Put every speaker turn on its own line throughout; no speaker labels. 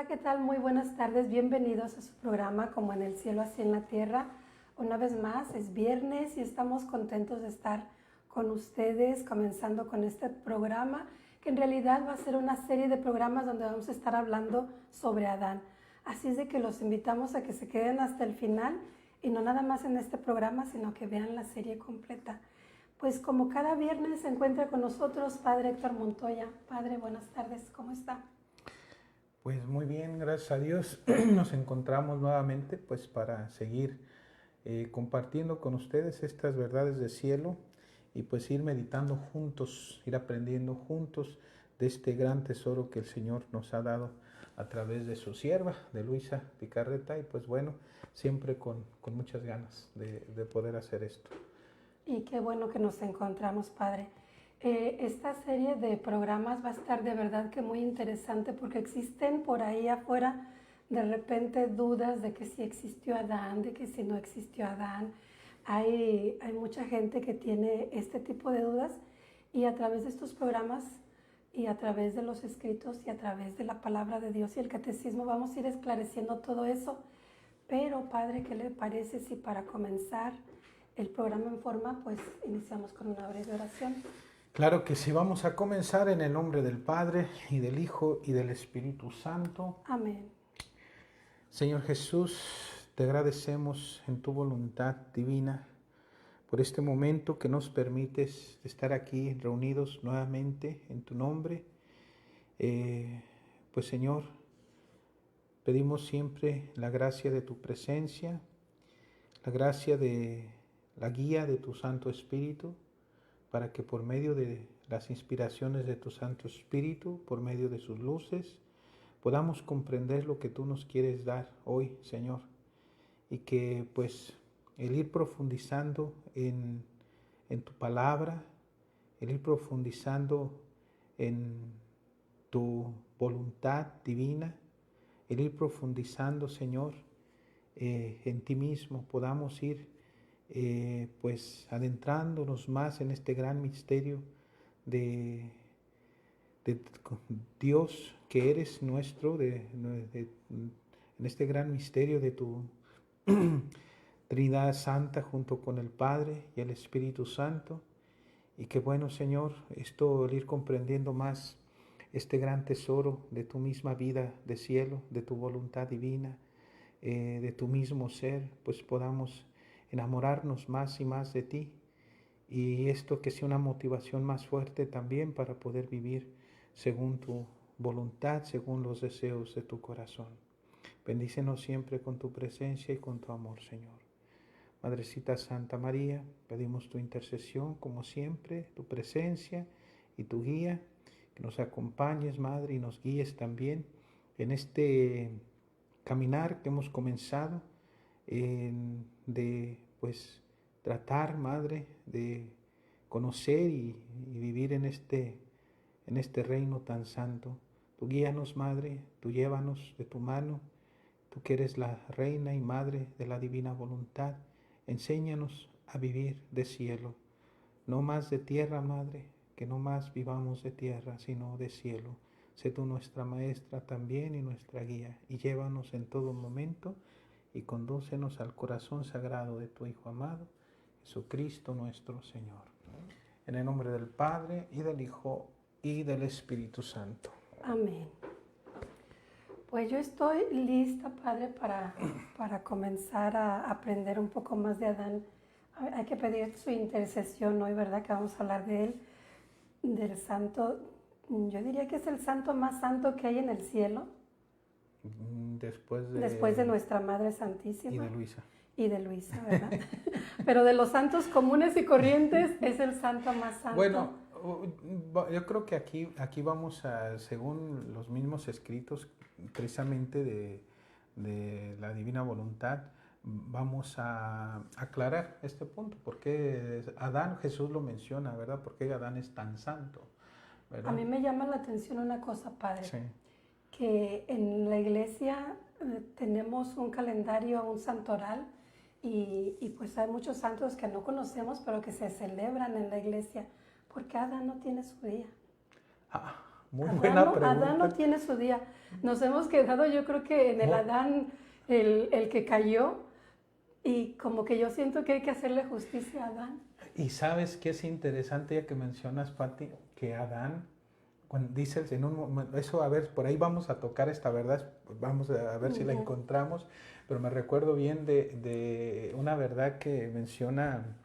Hola, ¿qué tal? Muy buenas tardes, bienvenidos a su programa Como en el cielo, así en la tierra. Una vez más, es viernes y estamos contentos de estar con ustedes, comenzando con este programa, que en realidad va a ser una serie de programas donde vamos a estar hablando sobre Adán. Así es de que los invitamos a que se queden hasta el final y no nada más en este programa, sino que vean la serie completa. Pues como cada viernes se encuentra con nosotros Padre Héctor Montoya. Padre, buenas tardes, ¿cómo está?
Pues muy bien, gracias a Dios. Nos encontramos nuevamente pues para seguir compartiendo con ustedes estas verdades del cielo y pues ir meditando juntos, ir aprendiendo juntos de este gran tesoro que el Señor nos ha dado a través de su sierva, de Luisa Picarreta, y pues bueno, siempre con muchas ganas de poder hacer esto.
Y qué bueno que nos encontramos, Padre. Esta serie de programas va a estar de verdad que muy interesante porque existen por ahí afuera de repente dudas de que si existió Adán, de que si no existió Adán. Hay mucha gente que tiene este tipo de dudas y a través de estos programas y a través de los escritos y a través de la palabra de Dios y el catecismo vamos a ir esclareciendo todo eso. Pero, Padre, ¿qué le parece si para comenzar el programa en forma, pues iniciamos con una breve oración?
Claro que sí, vamos a comenzar en el nombre del Padre y del Hijo y del Espíritu Santo.
Amén.
Señor Jesús, te agradecemos en tu voluntad divina por este momento que nos permites estar aquí reunidos nuevamente en tu nombre. Pues Señor, pedimos siempre la gracia de tu presencia, la gracia de la guía de tu Santo Espíritu, para que por medio de las inspiraciones de tu Santo Espíritu, por medio de sus luces, podamos comprender lo que tú nos quieres dar hoy, Señor, y que pues el ir profundizando en tu palabra, el ir profundizando en tu voluntad divina, el ir profundizando, Señor, en ti mismo, podamos ir pues adentrándonos más en este gran misterio de, de Dios que eres nuestro, en este gran misterio de tu Trinidad Santa junto con el Padre y el Espíritu Santo. Y que bueno, Señor, esto, el ir comprendiendo más este gran tesoro de tu misma vida de cielo, de tu voluntad divina, de tu mismo ser, pues podamos enamorarnos más y más de ti. Y esto que sea una motivación más fuerte también para poder vivir según tu voluntad, según los deseos de tu corazón. Bendícenos siempre con tu presencia y con tu amor, Señor. Madrecita Santa María, pedimos tu intercesión, como siempre, tu presencia y tu guía, que nos acompañes, Madre, y nos guíes también en este caminar que hemos comenzado, de pues tratar, Madre, de conocer y vivir en este reino tan santo. Tú guíanos, Madre, tú llévanos de tu mano, tú que eres la Reina y Madre de la divina voluntad. Enséñanos a vivir de cielo, no más de tierra, Madre, que no más vivamos de tierra, sino de cielo. Sé tú nuestra maestra también y nuestra guía, y llévanos en todo momento y condúcenos al corazón sagrado de tu Hijo amado, Jesucristo nuestro Señor. En el nombre del Padre, y del Hijo, y del Espíritu Santo.
Amén. Pues yo estoy lista, Padre, para comenzar a aprender un poco más de Adán. Hay que pedir su intercesión hoy, ¿verdad? Que vamos a hablar de él, del santo. Yo diría que es el santo más santo que hay en el cielo. Después de nuestra Madre Santísima.
Y de Luisa.
Y de Luisa, ¿verdad? Pero de los santos comunes y corrientes es el santo más santo.
Bueno, yo creo que aquí vamos a, según los mismos escritos precisamente de la divina voluntad, vamos a aclarar este punto, porque Adán, Jesús lo menciona, ¿verdad? ¿Por qué Adán es tan santo? ¿Verdad?
A mí me llama la atención una cosa, Padre,
sí.
Que en la iglesia tenemos un calendario, un santoral, y pues hay muchos santos que no conocemos, pero que se celebran en la iglesia. ¿Por qué Adán no tiene su día?
Muy buena pregunta.
Adán no tiene su día. Nos hemos quedado, yo creo que en el Adán, el que cayó, y como que yo siento que hay que hacerle justicia a Adán.
Y sabes que es interesante ya que mencionas, Pati, que Adán, cuando dices en un momento, eso a ver, por ahí vamos a tocar esta verdad, vamos a ver si la encontramos, pero me recuerdo bien de una verdad que menciona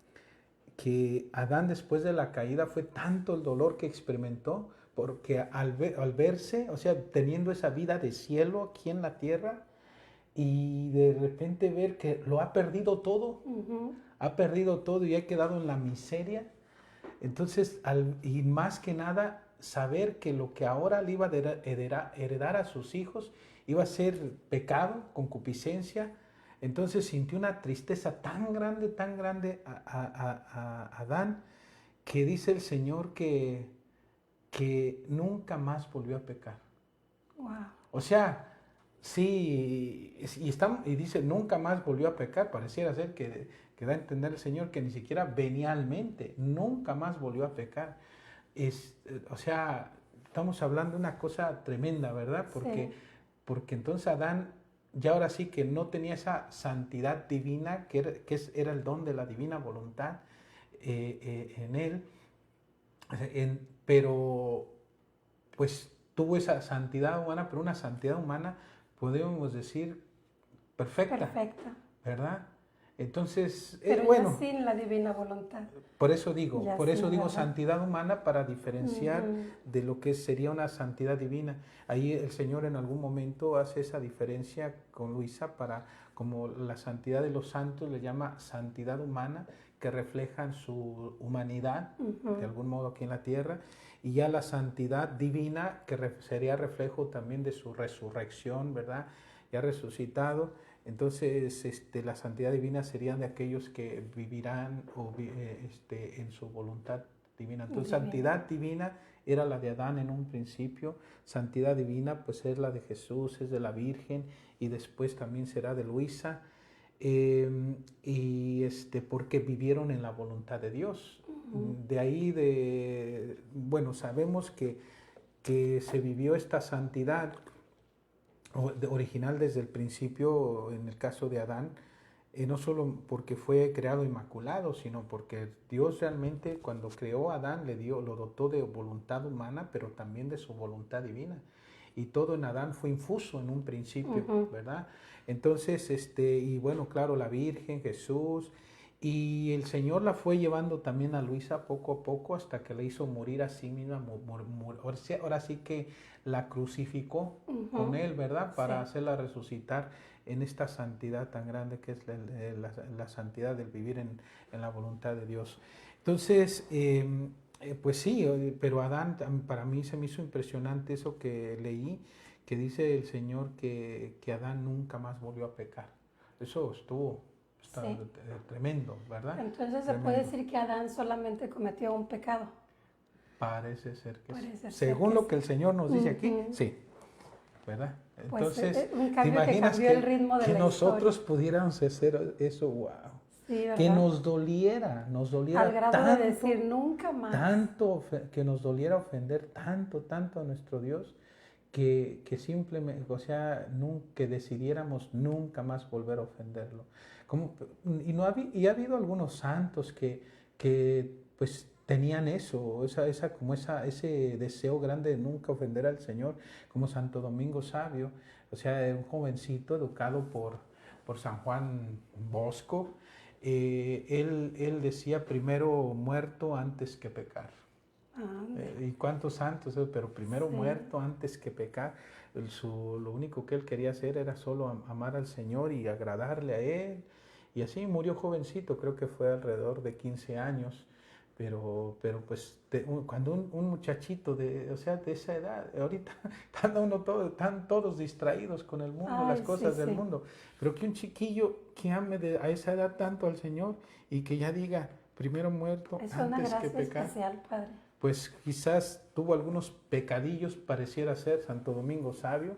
que Adán después de la caída fue tanto el dolor que experimentó, porque al verse, o sea, teniendo esa vida de cielo aquí en la tierra, y de repente ver que lo ha perdido todo, ha perdido todo y ha quedado en la miseria. Entonces, y más que nada, saber que lo que ahora le iba a heredar a sus hijos iba a ser pecado, concupiscencia. Entonces sintió una tristeza tan grande a Adán, que dice el Señor que nunca más volvió a pecar.
Wow.
O sea, sí, y dice, nunca más volvió a pecar. Pareciera ser que da a entender el Señor que ni siquiera venialmente, nunca más volvió a pecar. O sea, estamos hablando de una cosa tremenda, ¿verdad? Porque entonces Adán ya ahora sí que no tenía esa santidad divina, que era el don de la divina voluntad en él, pero pues tuvo esa santidad humana, pero una santidad humana, podemos decir, perfecta. ¿Verdad? Entonces,
pero
bueno,
ya sin la divina voluntad.
Por eso digo
¿verdad?
Santidad humana para diferenciar de lo que sería una santidad divina. Ahí el Señor en algún momento hace esa diferencia con Luisa para, como la santidad de los santos le llama santidad humana, que reflejan su humanidad, de algún modo aquí en la tierra, y ya la santidad divina, que sería reflejo también de su resurrección, ¿verdad? Ya resucitado. Entonces, la santidad divina serían de aquellos que vivirán en su voluntad divina. Entonces, santidad divina era la de Adán en un principio, santidad divina pues es la de Jesús, es de la Virgen, y después también será de Luisa, porque vivieron en la voluntad de Dios. De ahí, bueno, sabemos que se vivió esta santidad original desde el principio, en el caso de Adán, no solo porque fue creado inmaculado, sino porque Dios realmente cuando creó a Adán lo dotó de voluntad humana, pero también de su voluntad divina. Y todo en Adán fue infuso en un principio, ¿verdad? Entonces, y bueno, claro, la Virgen, Jesús, y el Señor la fue llevando también a Luisa poco a poco hasta que la hizo morir a sí misma. Ahora sí que la crucificó con él, ¿verdad? Para hacerla resucitar en esta santidad tan grande que es la santidad del vivir en la voluntad de Dios. Entonces, pues sí, pero Adán, para mí se me hizo impresionante eso que leí, que dice el Señor que Adán nunca más volvió a pecar. Eso estuvo tremendo, ¿verdad?
Entonces se puede decir que Adán solamente cometió un pecado.
Parece ser que sí. Según lo que el Señor nos dice aquí, sí. ¿Verdad? Entonces,
pues,
¿te imaginas
el ritmo de
que
la
nosotros
historia.
pudiéramos hacer eso? ¡Wow!
Sí,
que nos doliera
al grado
tanto,
de decir nunca más.
Tanto, que nos doliera ofender tanto a nuestro Dios, que simplemente, o sea, que decidiéramos nunca más volver a ofenderlo. Y ha habido algunos santos que pues tenían eso, ese deseo grande de nunca ofender al Señor, como Santo Domingo Sabio, o sea, un jovencito educado por San Juan Bosco. Él decía primero muerto antes que pecar. ¿Y cuántos santos? Pero primero muerto antes que pecar. Lo único que él quería hacer era solo amar al Señor y agradarle a Él. Y así murió jovencito, creo que fue alrededor de 15 años. Pero pues cuando un muchachito de esa edad, ahorita están todos distraídos con el mundo, las cosas del mundo. Pero que un chiquillo que ame a esa edad tanto al Señor y que ya diga, primero muerto antes que pecar. Es una gracia
especial, Padre.
Pues quizás tuvo algunos pecadillos, pareciera ser Santo Domingo Sabio,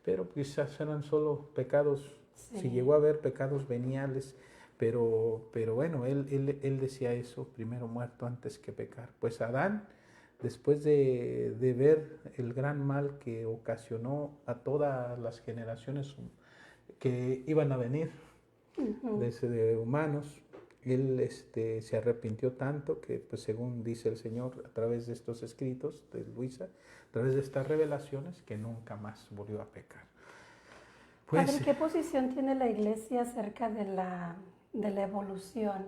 pero quizás eran solo pecados, si llegó a haber pecados veniales, pero bueno, él decía eso, primero muerto antes que pecar. Pues Adán después de ver el gran mal que ocasionó a todas las generaciones que iban a venir de humanos, él se arrepintió tanto que, pues, según dice el Señor a través de estos escritos de Luisa, a través de estas revelaciones, que nunca más volvió a pecar. Pues,
Padre, ¿qué posición tiene la Iglesia acerca de la evolución?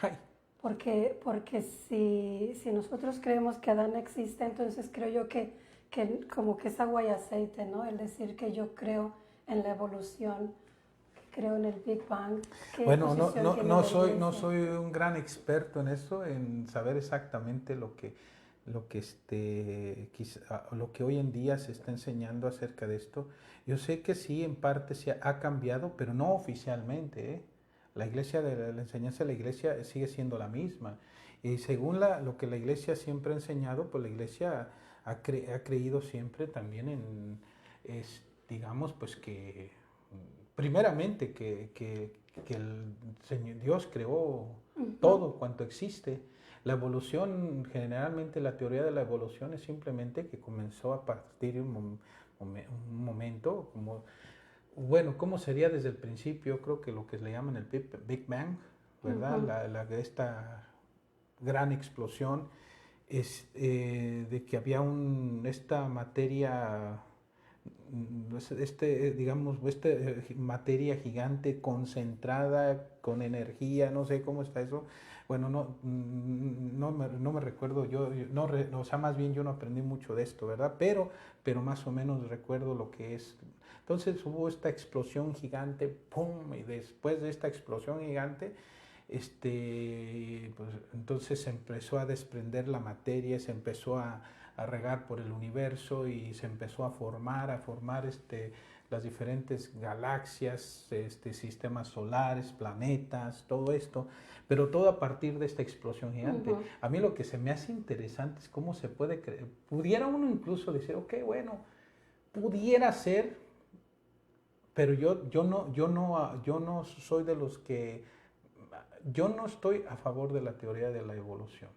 ay,
Porque si nosotros creemos que Adán existe, entonces creo yo que como que es agua y aceite, ¿no? El decir que yo creo en la evolución, que creo en el Big Bang.
bueno, no soy un gran experto en eso, en saber exactamente lo que lo que hoy en día se está enseñando acerca de esto. Yo sé que sí, en parte se ha cambiado, pero no oficialmente, ¿eh? La iglesia, la enseñanza de la iglesia sigue siendo la misma. Y según lo que la iglesia siempre ha enseñado, pues la iglesia ha creído siempre también digamos, pues que primeramente que el Señor Dios creó todo cuanto existe. La evolución, generalmente la teoría de la evolución es simplemente que comenzó a partir de un momento, bueno, ¿cómo sería desde el principio? Creo que lo que le llaman el Big Bang, ¿verdad? Esta gran explosión es de que había esta materia, digamos, materia gigante concentrada con energía, no sé cómo está eso. Bueno, no me recuerdo, o sea, más bien yo no aprendí mucho de esto, ¿verdad? Pero más o menos recuerdo lo que es. Entonces hubo esta explosión gigante, ¡pum! Y después de esta explosión gigante, pues, entonces se empezó a desprender la materia, se empezó a regar por el universo y se empezó a formar las diferentes galaxias, sistemas solares, planetas, todo esto, pero todo a partir de esta explosión gigante. A mí lo que se me hace interesante es cómo se puede creer. Pudiera uno incluso decir, ok, bueno, pudiera ser, pero yo no soy de los que, yo no estoy a favor de la teoría de la evolución.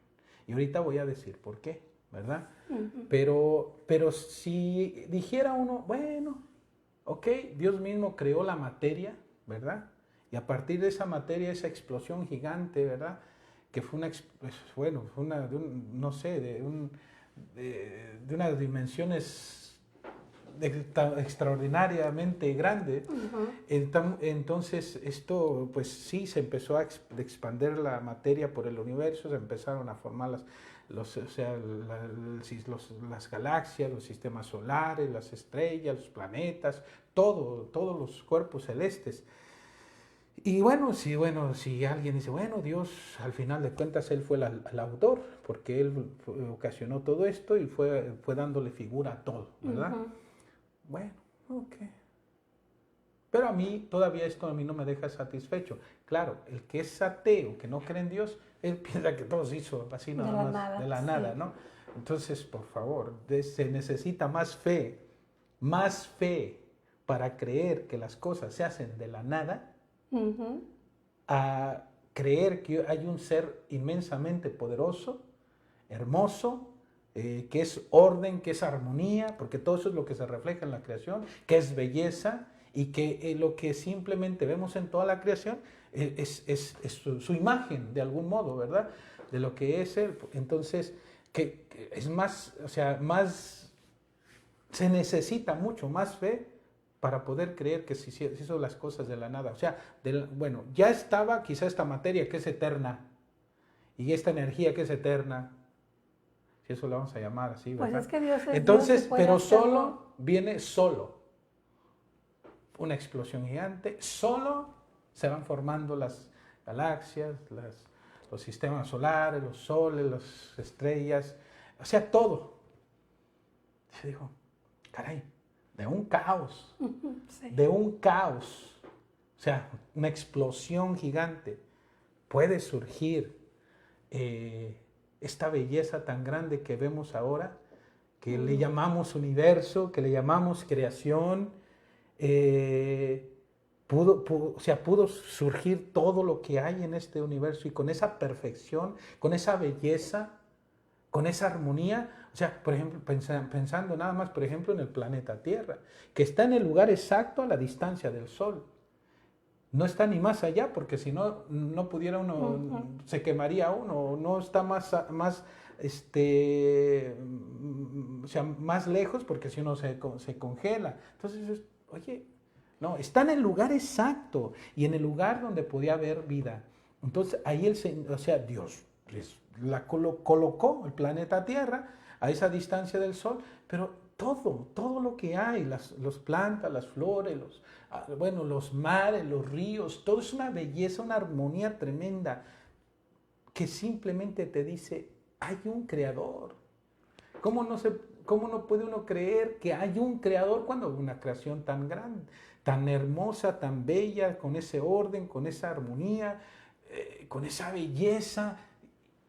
Y ahorita voy a decir por qué, ¿verdad? Pero si dijera uno, bueno, ok, Dios mismo creó la materia, ¿verdad? Y a partir de esa materia, esa explosión gigante, ¿verdad? Que fue no sé, de unas dimensiones extraordinariamente grande. Entonces esto, pues sí, se empezó a expandir la materia por el universo, se empezaron a formar las galaxias, los sistemas solares, las estrellas, los planetas, todos los cuerpos celestes. Y bueno, si alguien dice, bueno, Dios, al final de cuentas, Él fue el autor, porque Él ocasionó todo esto y fue dándole figura a todo, ¿verdad? Bueno, ok. Pero todavía esto a mí no me deja satisfecho. Claro, el que es ateo, que no cree en Dios, él piensa que todo se hizo así nada más, de la nada, ¿no? Entonces, por favor, se necesita más fe para creer que las cosas se hacen de la nada, a creer que hay un ser inmensamente poderoso, hermoso, que es orden, que es armonía, porque todo eso es lo que se refleja en la creación, que es belleza, y que lo que simplemente vemos en toda la creación es su imagen, de algún modo, ¿verdad? De lo que es Él. Entonces, que es más, o sea, se necesita mucho más fe para poder creer que se hizo las cosas de la nada. O sea, bueno, ya estaba quizá esta materia que es eterna, y esta energía que es eterna, si eso lo vamos a llamar así, ¿verdad?
Pues es que Dios es
Entonces,
Dios,
pero viene solo una explosión gigante, solo se van formando las galaxias, los sistemas solares, los soles, las estrellas, o sea, todo. Se dijo, caray, de un caos, o sea, una explosión gigante, puede surgir esta belleza tan grande que vemos ahora, que le llamamos universo, que le llamamos creación. Pudo surgir todo lo que hay en este universo, y con esa perfección, con esa belleza, con esa armonía. O sea, por ejemplo, pensando nada más, por ejemplo, en el planeta Tierra, que está en el lugar exacto a la distancia del Sol. No está ni más allá, porque si no, no pudiera uno, se quemaría uno, no está más o sea, más lejos, porque si uno se congela. Entonces, oye, no, está en el lugar exacto y en el lugar donde podía haber vida. Entonces, ahí o sea, Dios la colocó el planeta Tierra a esa distancia del Sol, pero todo lo que hay, las plantas, las flores, los mares, los ríos, todo es una belleza, una armonía tremenda que simplemente te dice, hay un creador. ¿Cómo no puede uno creer que hay un creador cuando una creación tan grande, tan hermosa, tan bella, con ese orden, con esa armonía, con esa belleza?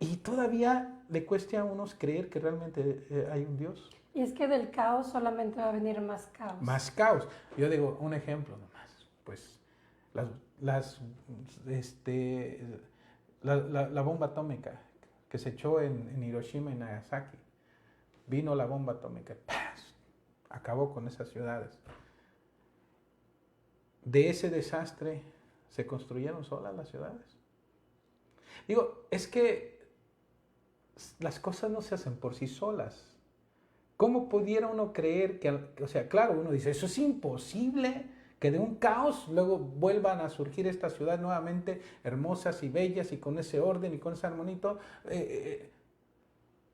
Y todavía le cuesta a unos creer que realmente hay un Dios.
Y es que del caos solamente va a venir más caos.
Más caos. Yo digo, un ejemplo nomás. Pues la bomba atómica que se echó en Hiroshima y Nagasaki. Vino la bomba atómica. ¡Paz! Acabó con esas ciudades. De ese desastre se construyeron solas las ciudades. Digo, es que las cosas no se hacen por sí solas. ¿Cómo pudiera uno creer que, o sea, claro, uno dice, eso es imposible, que de un caos luego vuelvan a surgir estas ciudades nuevamente hermosas y bellas y con ese orden y con ese armonía.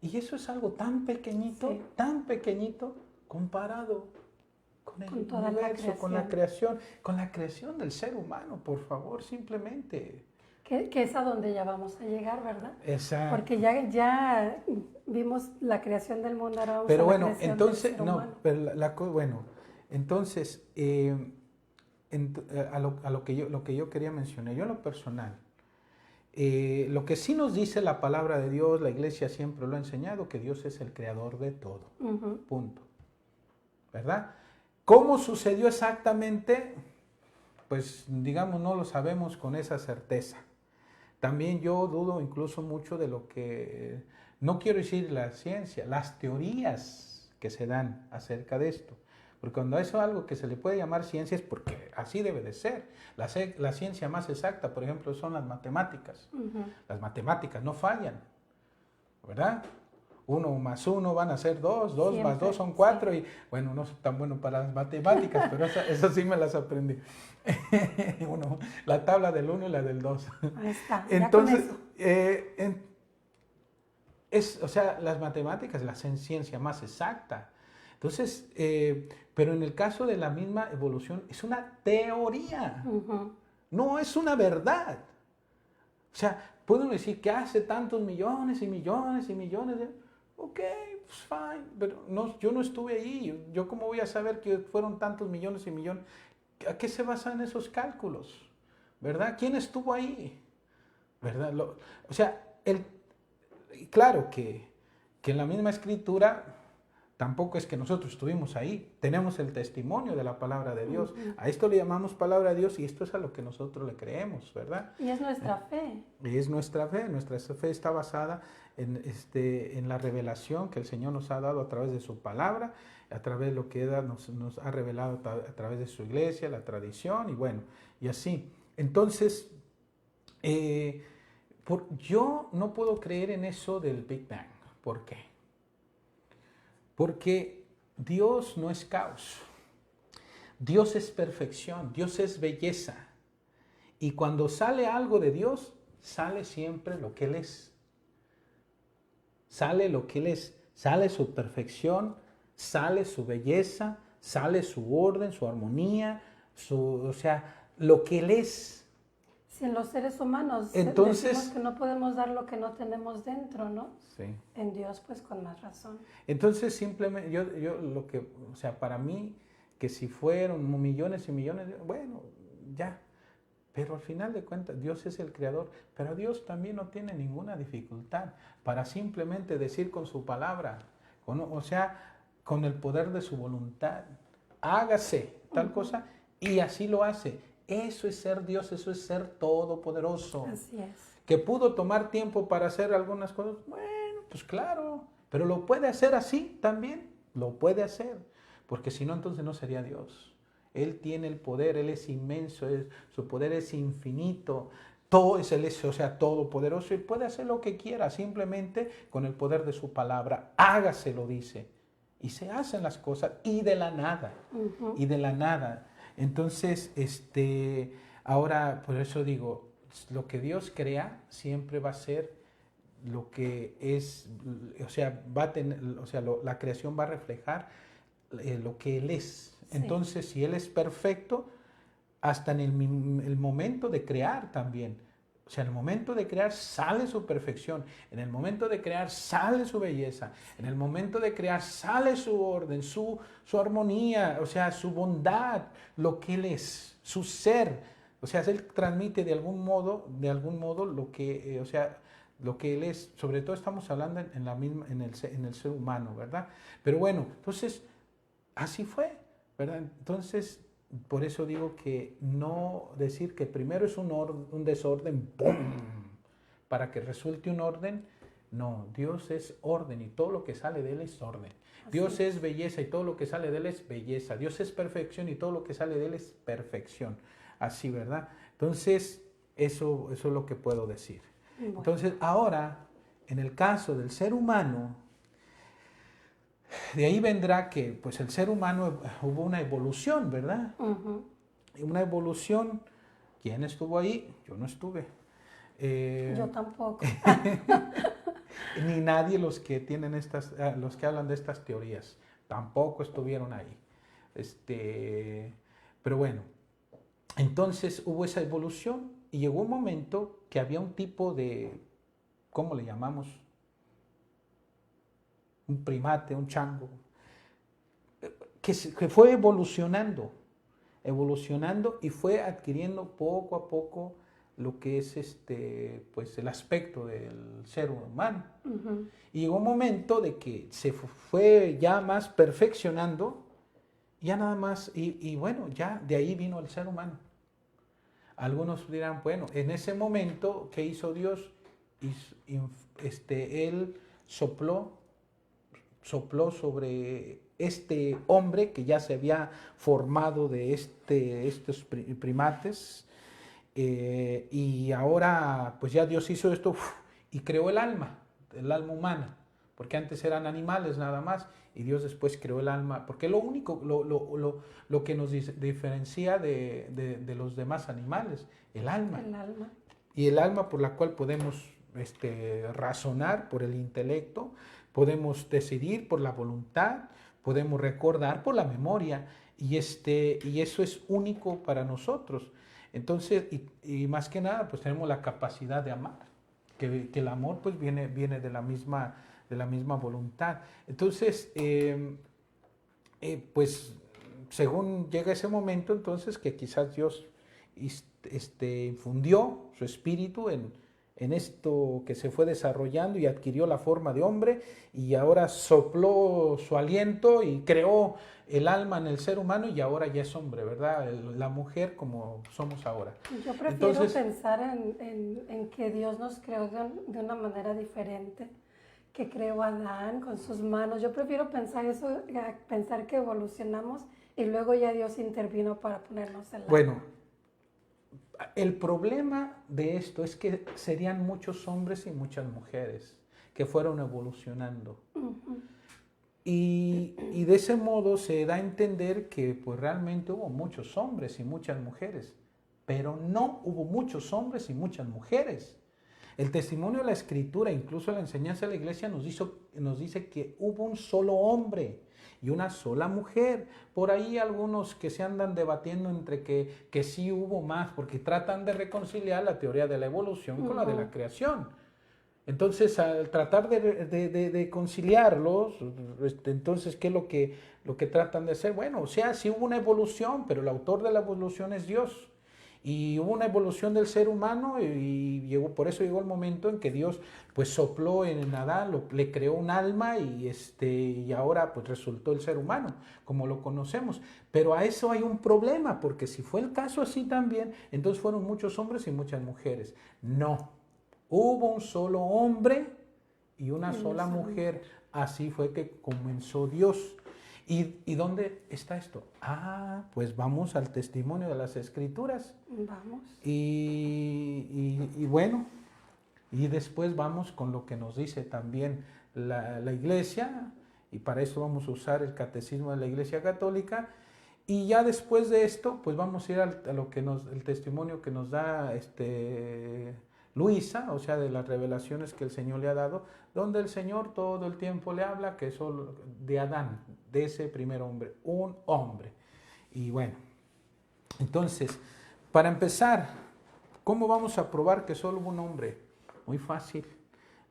Y eso es algo tan pequeñito comparado con el universo, con la creación del ser humano, por favor, simplemente.
Que es a donde ya vamos a llegar, ¿verdad?
Exacto.
Porque ya vimos la creación del mundo, ahora vamos
pero
a
bueno,
la creación
entonces,
del ser humano.
no, pero bueno, entonces, a lo que yo quería mencionar, yo en lo personal, lo que sí nos dice la palabra de Dios, la iglesia siempre lo ha enseñado, que Dios es el creador de todo, punto, ¿verdad? ¿Cómo sucedió exactamente? Pues digamos, no lo sabemos con esa certeza. También yo dudo incluso mucho de lo que, no quiero decir la ciencia, las teorías que se dan acerca de esto. Porque cuando eso es algo que se le puede llamar ciencia es porque así debe de ser. La ciencia más exacta, por ejemplo, son las matemáticas. Las matemáticas no fallan, ¿verdad? 1 más 1 van a ser 2, 2 más 2 son 4 sí. Y bueno, no soy tan bueno para las matemáticas, pero eso sí me las aprendí. La tabla del 1 y la del 2.
Ahí está.
Entonces, o sea, las matemáticas, la ciencia más exacta. Entonces, pero en el caso de la misma evolución, es una teoría, no es una verdad. O sea, pueden decir que hace tantos millones y millones y millones de... Ok, pues fine, pero no, yo no estuve ahí. Yo cómo voy a saber que fueron tantos millones y millones. ¿A qué se basan esos cálculos? ¿Verdad? ¿Quién estuvo ahí? ¿Verdad? O sea, claro que en la misma escritura tampoco es que nosotros estuvimos ahí. Tenemos el testimonio de la palabra de Dios. A esto le llamamos palabra de Dios y esto es a lo que nosotros le creemos, ¿verdad?
Y es nuestra fe.
Y es nuestra fe. Nuestra fe está basada en la revelación que el Señor nos ha dado a través de su palabra, a través de lo que nos ha revelado a través de su iglesia, la tradición y bueno, y así. Entonces, yo no puedo creer en eso del Big Bang. ¿Por qué? Porque Dios no es caos. Dios es perfección, Dios es belleza. Y cuando sale algo de Dios, sale siempre lo que Él es. Sale lo que Él es, sale su perfección, sale su belleza, sale su orden, su armonía, o sea, lo que Él es.
Si en los seres humanos
entonces,
decimos que no podemos dar lo que no tenemos dentro, ¿no?
Sí.
En Dios, pues con más razón.
Entonces, simplemente, yo o sea, para mí, que si fueron millones y millones, bueno, ya. Pero al final de cuentas, Dios es el creador, pero Dios también no tiene ninguna dificultad para simplemente decir con su palabra, o sea, con el poder de su voluntad, hágase tal cosa, y así lo hace. Eso es ser Dios, eso es ser todopoderoso.
Así es.
Que pudo tomar tiempo para hacer algunas cosas, bueno, Pues claro, pero lo puede hacer así también, lo puede hacer, porque si no, entonces no sería Dios. Él tiene el poder, Él es inmenso, su poder es infinito, todo es Él, o sea, todopoderoso, y puede hacer lo que quiera, simplemente con el poder de su palabra. Hágase, lo dice, y se hacen las cosas, y de la nada, y de la nada. Entonces, ahora, por eso digo, lo que Dios crea siempre va a ser lo que es, o sea, va a tener, o sea, la creación va a reflejar lo que Él es. Sí. Entonces, si Él es perfecto, hasta en el momento de crear también. O sea, en el momento de crear sale su perfección, en el momento de crear sale su belleza, en el momento de crear sale su orden, su armonía, o sea, su bondad, lo que Él es, su ser. O sea, Él transmite de algún modo lo que, o sea, lo que Él es. Sobre todo estamos hablando en el ser humano, ¿verdad? Pero bueno, entonces, así fue, ¿verdad? Entonces, por eso digo que no decir que primero es un desorden, ¡pum!, para que resulte un orden. No, Dios es orden y todo lo que sale de Él es orden. Dios es belleza y todo lo que sale de Él es belleza. Dios es perfección y todo lo que sale de Él es perfección. Así, ¿verdad? Entonces, eso es lo que puedo decir. Bueno. Entonces, ahora, en el caso del ser humano, de ahí vendrá que pues el ser humano hubo una evolución, ¿verdad? Una evolución. ¿Quién estuvo ahí? Yo no estuve.
Yo tampoco.
Ni nadie los que tienen los que hablan de estas teorías tampoco estuvieron ahí. Pero bueno, entonces hubo esa evolución y llegó un momento que había un tipo de, ¿cómo le llamamos? Un primate, un chango, que fue evolucionando y fue adquiriendo poco a poco lo que es pues el aspecto del ser humano. Y llegó un momento de que se fue ya más perfeccionando, ya nada más, y bueno, ya de ahí vino el ser humano. Algunos dirán, bueno, en ese momento, ¿qué hizo Dios? Él sopló sobre este hombre que ya se había formado de estos primates, y ahora pues ya Dios hizo esto y creó el alma humana, porque antes eran animales nada más, y Dios después creó el alma, porque lo único, lo que nos diferencia de los demás animales, el alma. Y el alma por la cual podemos razonar por el intelecto, podemos decidir por la voluntad, podemos recordar por la memoria, y eso es único para nosotros. Entonces, y más que nada, pues tenemos la capacidad de amar, que el amor pues viene de la misma voluntad. Entonces, pues según llega ese momento, entonces que quizás Dios infundió su espíritu en esto que se fue desarrollando y adquirió la forma de hombre, y ahora sopló su aliento y creó el alma en el ser humano, y ahora ya es hombre, ¿verdad? La mujer como somos ahora.
Yo prefiero pensar en que Dios nos creó de una manera diferente, que creó a Adán con sus manos. Yo prefiero pensar eso, pensar que evolucionamos y luego ya Dios intervino para ponernos el alma.
Bueno, el problema de esto es que serían muchos hombres y muchas mujeres que fueron evolucionando. Y de ese modo se da a entender que pues realmente hubo muchos hombres y muchas mujeres, pero no hubo muchos hombres y muchas mujeres. El testimonio de la Escritura, incluso la enseñanza de la Iglesia, nos dice que hubo un solo hombre y una sola mujer. Por ahí algunos que se andan debatiendo entre que sí hubo más, porque tratan de reconciliar la teoría de la evolución con la de la creación. Entonces, al tratar de conciliarlos, entonces, ¿qué es lo que tratan de hacer? Bueno, o sea, sí hubo una evolución, pero el autor de la evolución es Dios. Y hubo una evolución del ser humano, y por eso llegó el momento en que Dios pues sopló en Adán, le creó un alma, y ahora pues resultó el ser humano, como lo conocemos. Pero a eso hay un problema, porque si fue el caso así también, entonces fueron muchos hombres y muchas mujeres. No, hubo un solo hombre y una sola mujer. Así fue que comenzó Dios. ¿Y dónde está esto? Pues vamos al testimonio de las Escrituras.
Vamos.
Y bueno, y después vamos con lo que nos dice también la Iglesia, y para eso vamos a usar el Catecismo de la Iglesia Católica. Y ya después de esto, pues vamos a ir a lo que el testimonio que nos da Luisa, o sea, de las revelaciones que el Señor le ha dado, donde el Señor todo el tiempo le habla que solo de Adán, de ese primer hombre, un hombre. Y bueno, entonces, para empezar, ¿cómo vamos a probar que solo hubo un hombre? Muy fácil.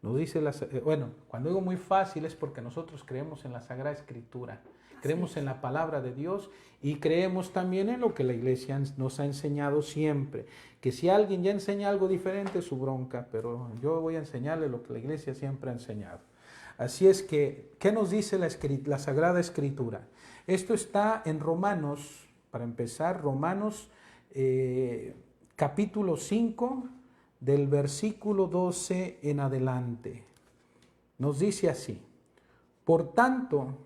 Nos dice cuando digo muy fácil es porque nosotros creemos en la Sagrada Escritura. Creemos en la palabra de Dios y creemos también en lo que la Iglesia nos ha enseñado siempre. Que si alguien ya enseña algo diferente es su bronca, pero yo voy a enseñarle lo que la Iglesia siempre ha enseñado. Así es que, ¿qué nos dice la Sagrada Escritura? Esto está en Romanos, para empezar, Romanos capítulo 5, del versículo 12 en adelante. Nos dice así: por tanto,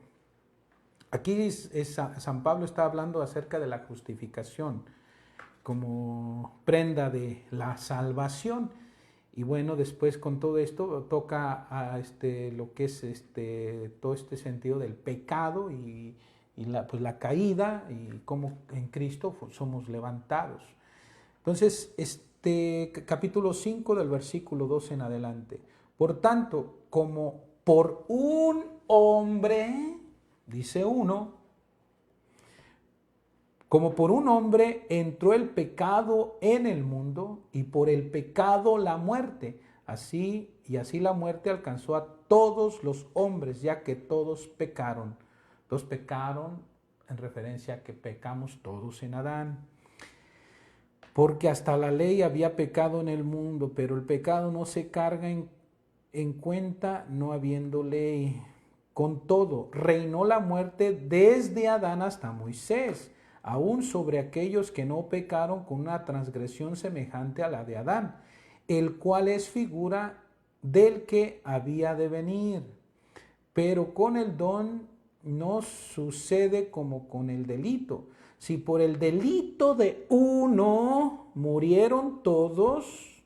aquí San Pablo está hablando acerca de la justificación como prenda de la salvación. Y bueno, después con todo esto toca a lo que es todo este sentido del pecado y la caída y cómo en Cristo somos levantados. Entonces, capítulo 5 del versículo 12 en adelante. Por tanto, como por un hombre, dice uno, como por un hombre entró el pecado en el mundo y por el pecado la muerte. Así la muerte alcanzó a todos los hombres, ya que todos pecaron. Todos pecaron en referencia a que pecamos todos en Adán. Porque hasta la ley había pecado en el mundo, pero el pecado no se carga en cuenta no habiendo ley. Con todo, reinó la muerte desde Adán hasta Moisés, aún sobre aquellos que no pecaron con una transgresión semejante a la de Adán, el cual es figura del que había de venir. Pero con el don no sucede como con el delito. Si por el delito de uno murieron todos,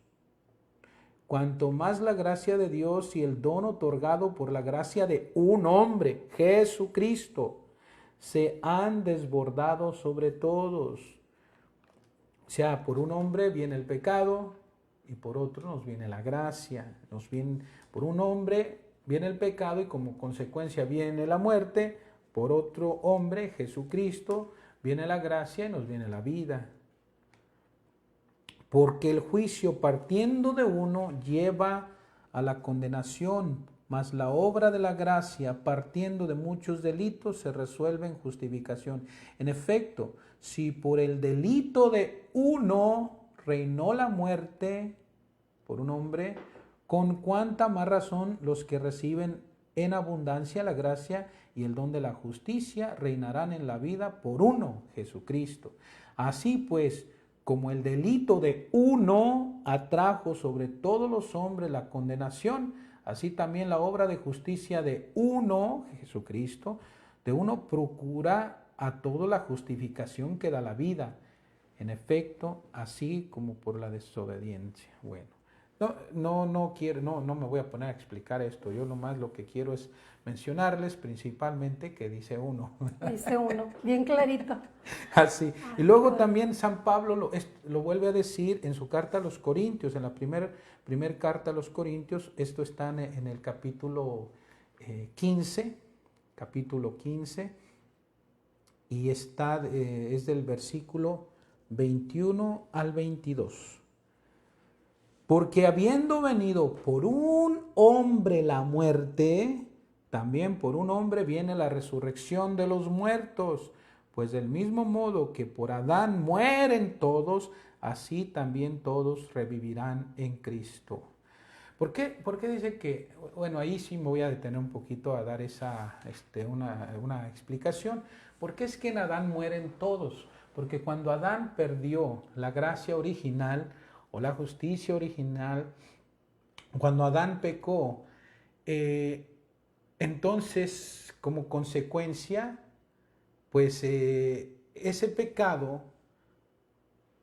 cuanto más la gracia de Dios y el don otorgado por la gracia de un hombre, Jesucristo, se han desbordado sobre todos. O sea, por un hombre viene el pecado y por otro nos viene la gracia. Por un hombre viene el pecado y como consecuencia viene la muerte. Por otro hombre, Jesucristo, viene la gracia y nos viene la vida. Porque el juicio partiendo de uno lleva a la condenación, mas la obra de la gracia partiendo de muchos delitos se resuelve en justificación. En efecto, si por el delito de uno reinó la muerte por un hombre, con cuánta más razón los que reciben en abundancia la gracia y el don de la justicia reinarán en la vida por uno, Jesucristo. Así pues, como el delito de uno atrajo sobre todos los hombres la condenación, así también la obra de justicia de uno, Jesucristo, de uno procura a todos la justificación que da la vida. En efecto, así como por la desobediencia. Bueno. No me voy a poner a explicar esto. Yo nomás lo que quiero es mencionarles principalmente que dice uno.
Dice uno, bien clarito.
Así. Y luego también San Pablo lo vuelve a decir en su carta a los Corintios, en la primer carta a los Corintios. Esto está en el capítulo 15, y es del versículo 21 al 22. Porque habiendo venido por un hombre la muerte, también por un hombre viene la resurrección de los muertos. Pues del mismo modo que por Adán mueren todos, así también todos revivirán en Cristo. ¿Por qué dice que? Bueno, ahí sí me voy a detener un poquito a dar una explicación. ¿Por qué es que en Adán mueren todos? Porque cuando Adán perdió la gracia original, o la justicia original, cuando Adán pecó, Entonces, como consecuencia, pues ese pecado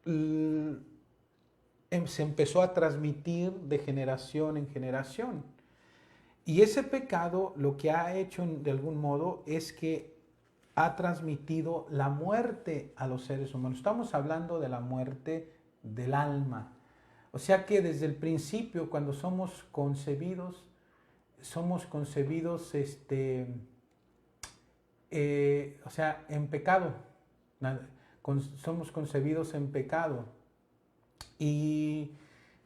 se empezó a transmitir de generación en generación. Y ese pecado lo que ha hecho de algún modo es que ha transmitido la muerte a los seres humanos. Estamos hablando de la muerte del alma. O sea que desde el principio, cuando somos concebidos o sea, en pecado. Somos concebidos en pecado y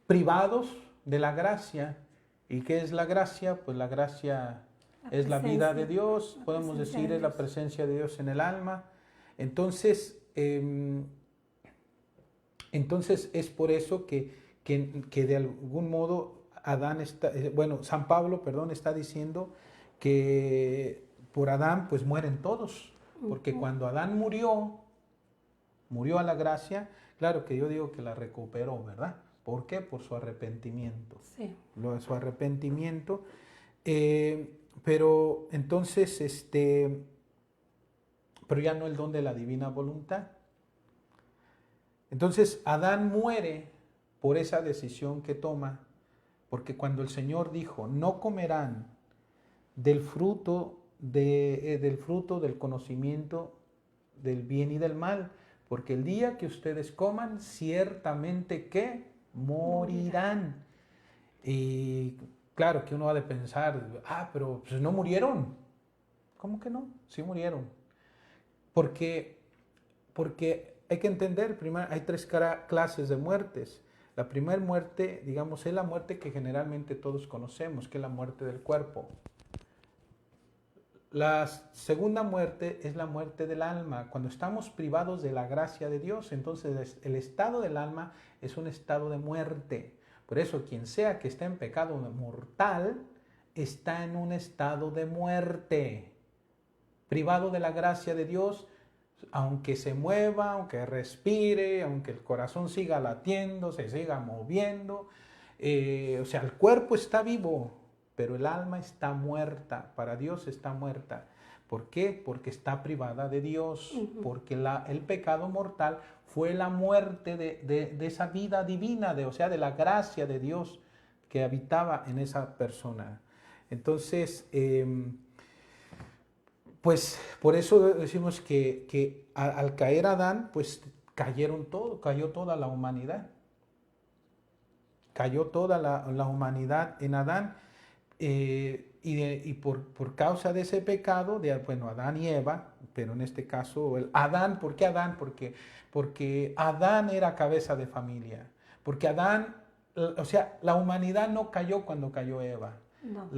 privados de la gracia. ¿Y qué es la gracia? Pues la gracia es la vida de Dios, podemos decir, es la presencia de Dios en el alma. Entonces es por eso que de algún modo San Pablo, está diciendo que por Adán pues mueren todos, porque cuando Adán murió a la gracia, claro que yo digo que la recuperó, ¿verdad? ¿Por qué? Por su arrepentimiento.
Sí.
Su arrepentimiento. Pero entonces, pero ya no el don de la divina voluntad. Entonces Adán muere por esa decisión que toma, porque cuando el Señor dijo, no comerán del fruto del conocimiento del bien y del mal, porque el día que ustedes coman, ciertamente que morirán. Y claro que uno ha de pensar, pero pues no murieron. ¿Cómo que no? Sí murieron. Porque hay que entender, primero, hay 3 clases de muertes. La primera muerte, digamos, es la muerte que generalmente todos conocemos, que es la muerte del cuerpo. La segunda muerte es la muerte del alma. Cuando estamos privados de la gracia de Dios, entonces el estado del alma es un estado de muerte. Por eso, quien sea que esté en pecado mortal, está en un estado de muerte. Privado de la gracia de Dios, aunque se mueva, aunque respire, aunque el corazón siga latiendo, se siga moviendo, o sea, el cuerpo está vivo, pero el alma está muerta, para Dios está muerta. ¿Por qué? Porque está privada de Dios, porque el pecado mortal fue la muerte de esa vida divina, o sea, de la gracia de Dios que habitaba en esa persona. Entonces, pues por eso decimos que al caer Adán, pues cayó toda la humanidad. Cayó toda la humanidad en Adán. Y por causa de ese pecado, Adán y Eva, pero en este caso, Adán, ¿por qué Adán? Porque Adán era cabeza de familia. Porque Adán, o sea, la humanidad no cayó cuando cayó Eva.
No.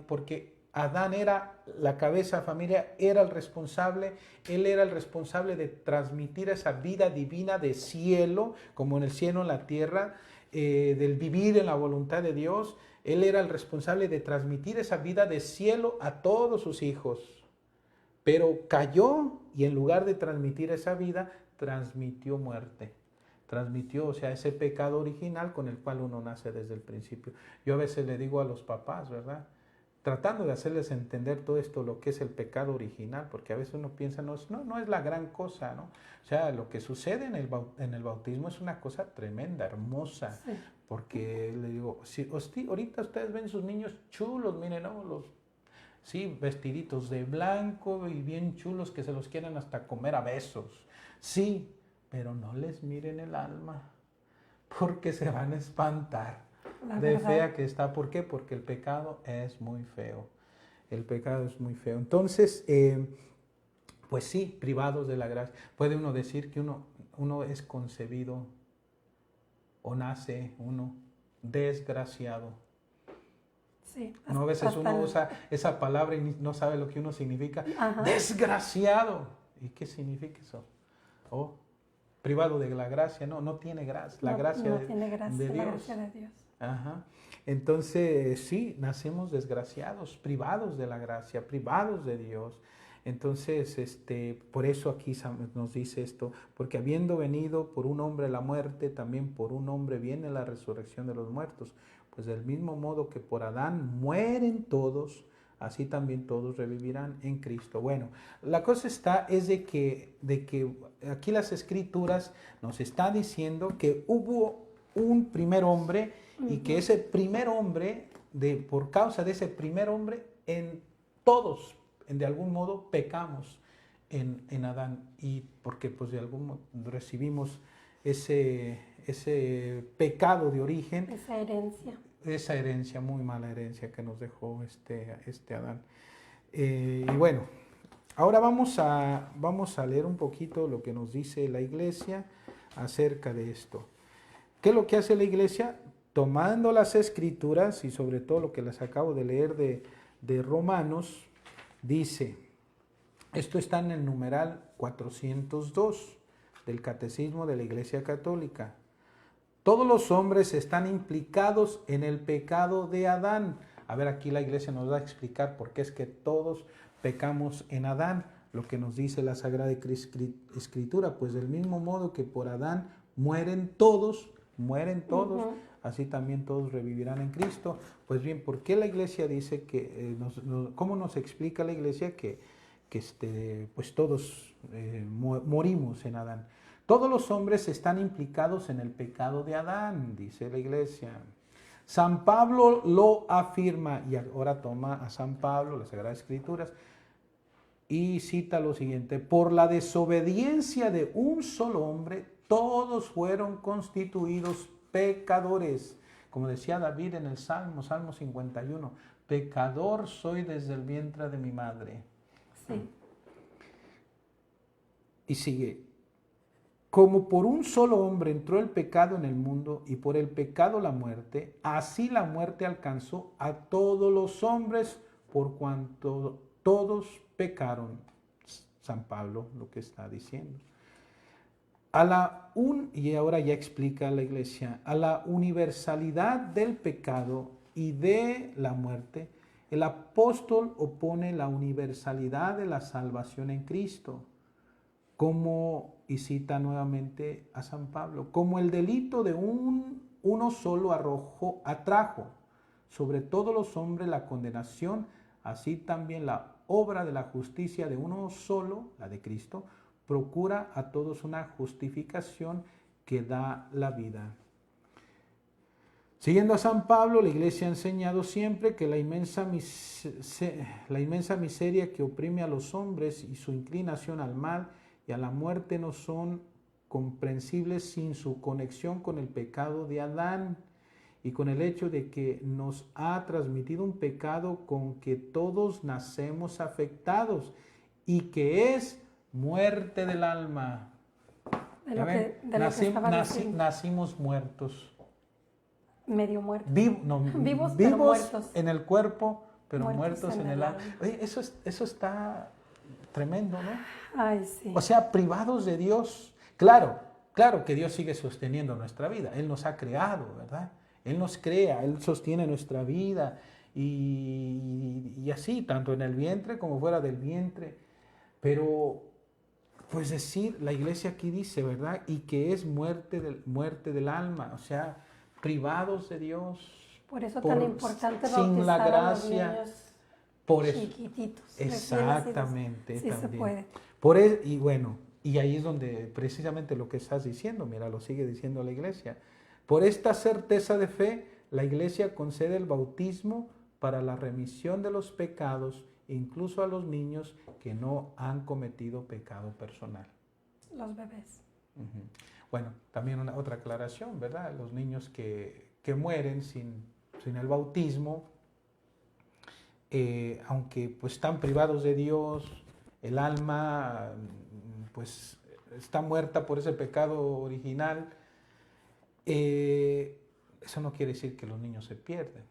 Porque Adán era la cabeza de familia, él era el responsable de transmitir esa vida divina de cielo, como en el cielo, en la tierra, del vivir en la voluntad de Dios. Él era el responsable de transmitir esa vida de cielo a todos sus hijos. Pero cayó y en lugar de transmitir esa vida, transmitió muerte. Transmitió, o sea, ese pecado original con el cual uno nace desde el principio. Yo a veces le digo a los papás, ¿verdad? Tratando de hacerles entender todo esto, lo que es el pecado original, porque a veces uno piensa, no es la gran cosa, ¿no? O sea, lo que sucede en el bautismo es una cosa tremenda, hermosa. Sí. Porque le digo, ahorita ustedes ven sus niños chulos, miren, ¿no? Vestiditos de blanco y bien chulos que se los quieren hasta comer a besos. Sí, pero no les miren el alma, porque se van a espantar de fea que está. ¿Por qué? Porque el pecado es muy feo. El pecado es muy feo. Entonces, pues sí, privados de la gracia. Puede uno decir que uno es concebido o nace uno desgraciado.
Sí,
no, a veces uno usa esa palabra y no sabe lo que uno significa. Ajá. Desgraciado. ¿Y qué significa eso? Privado de la gracia, no tiene gracia. La gracia
no tiene gracia,
de Dios.
La gracia de Dios.
Ajá. Entonces, sí, nacemos desgraciados, privados de la gracia, privados de Dios. Entonces, por eso aquí nos dice esto, porque habiendo venido por un hombre la muerte, también por un hombre viene la resurrección de los muertos. pues del mismo modo que por Adán mueren todos, así también todos revivirán en Cristo. Bueno, la cosa es de que aquí las Escrituras nos están diciendo que hubo un primer hombre y que ese primer hombre, por causa de ese primer hombre, todos, de algún modo, pecamos en Adán, y porque pues de algún modo recibimos ese pecado de origen, esa herencia, muy mala herencia que nos dejó este Adán. Y bueno, ahora vamos a leer un poquito lo que nos dice la Iglesia acerca de esto. ¿Qué es lo que hace la Iglesia? Tomando las Escrituras, y sobre todo lo que les acabo de leer de Romanos, dice, esto está en el numeral 402 del Catecismo de la Iglesia Católica. Todos los hombres están implicados en el pecado de Adán. A ver, aquí la Iglesia nos va a explicar por qué es que todos pecamos en Adán. Lo que nos dice la Sagrada Escritura, pues del mismo modo que por Adán mueren todos, así también todos revivirán en Cristo. Pues bien, ¿por qué la Iglesia dice que, cómo nos explica la Iglesia que pues todos morimos en Adán? Todos los hombres están implicados en el pecado de Adán, dice la Iglesia. San Pablo lo afirma, y ahora toma a San Pablo, las Sagradas Escrituras, y cita lo siguiente: por la desobediencia de un solo hombre, todos fueron constituidos pecadores. Como decía David en el Salmo 51, pecador soy desde el vientre de mi madre.
Sí.
Y sigue. Como por un solo hombre entró el pecado en el mundo y por el pecado la muerte, así la muerte alcanzó a todos los hombres por cuanto todos pecaron. San Pablo lo que está diciendo. Y ahora ya explica la Iglesia, a la universalidad del pecado y de la muerte, el apóstol opone la universalidad de la salvación en Cristo. Y cita nuevamente a San Pablo, como el delito de uno solo atrajo sobre todos los hombres la condenación, así también la obra de la justicia de uno solo, la de Cristo, procura a todos una justificación que da la vida. Siguiendo a San Pablo, la Iglesia ha enseñado siempre que la inmensa miseria que oprime a los hombres y su inclinación al mal y a la muerte no son comprensibles sin su conexión con el pecado de Adán y con el hecho de que nos ha transmitido un pecado con que todos nacemos afectados y que es muerte del alma. Nacimos muertos.
Medio muertos.
Vivos pero muertos en el cuerpo, pero muertos en el alma. Oye, eso está tremendo, ¿no?
Ay, sí.
O sea, privados de Dios. Claro que Dios sigue sosteniendo nuestra vida. Él nos ha creado, ¿verdad? Él nos crea, Él sostiene nuestra vida y así, tanto en el vientre como fuera del vientre. Pero, pues decir, la Iglesia aquí dice, ¿verdad? Y que es muerte del alma, o sea, privados de Dios.
Por eso tan importante
sin la gracia,
a los niños chiquititos.
Exactamente.
Sí
también.
Se puede.
Y ahí es donde precisamente lo que estás diciendo, mira, lo sigue diciendo la Iglesia. Por esta certeza de fe, la Iglesia concede el bautismo para la remisión de los pecados, incluso a los niños que no han cometido pecado personal.
Los bebés.
Uh-huh. Bueno, también otra aclaración, ¿verdad? Los niños que mueren sin el bautismo, aunque pues están privados de Dios, el alma pues está muerta por ese pecado original, eso no quiere decir que los niños se pierden,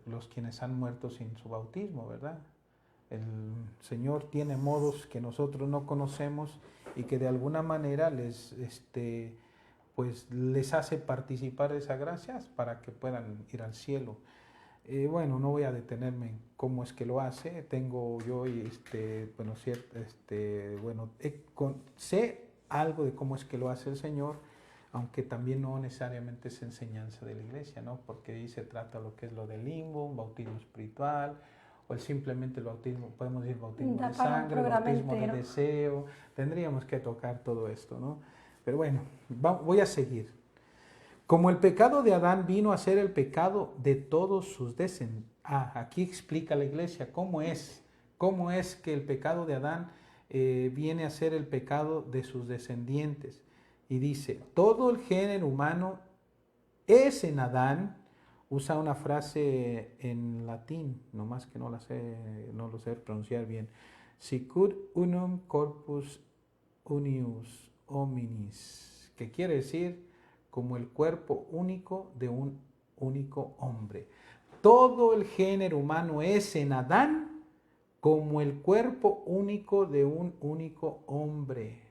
los quienes han muerto sin su bautismo, ¿verdad? El Señor tiene modos que nosotros no conocemos y que de alguna manera les hace participar de esa gracia para que puedan ir al cielo. No voy a detenerme en cómo es que lo hace. Tengo yo sé algo de cómo es que lo hace el Señor, aunque también no necesariamente es enseñanza de la iglesia, ¿no? Porque ahí se trata lo que es lo del limbo, un bautismo espiritual, o simplemente el bautismo, podemos decir bautismo de sangre, bautismo de deseo, tendríamos que tocar todo esto, ¿no? Pero bueno, voy a seguir. Como el pecado de Adán vino a ser el pecado de todos sus descendientes. Aquí explica la iglesia cómo es que el pecado de Adán viene a ser el pecado de sus descendientes. Y dice, todo el género humano es en Adán. Usa una frase en latín, nomás que no lo sé pronunciar bien. Sicut unum corpus unius hominis, que quiere decir como el cuerpo único de un único hombre. Todo el género humano es en Adán como el cuerpo único de un único hombre.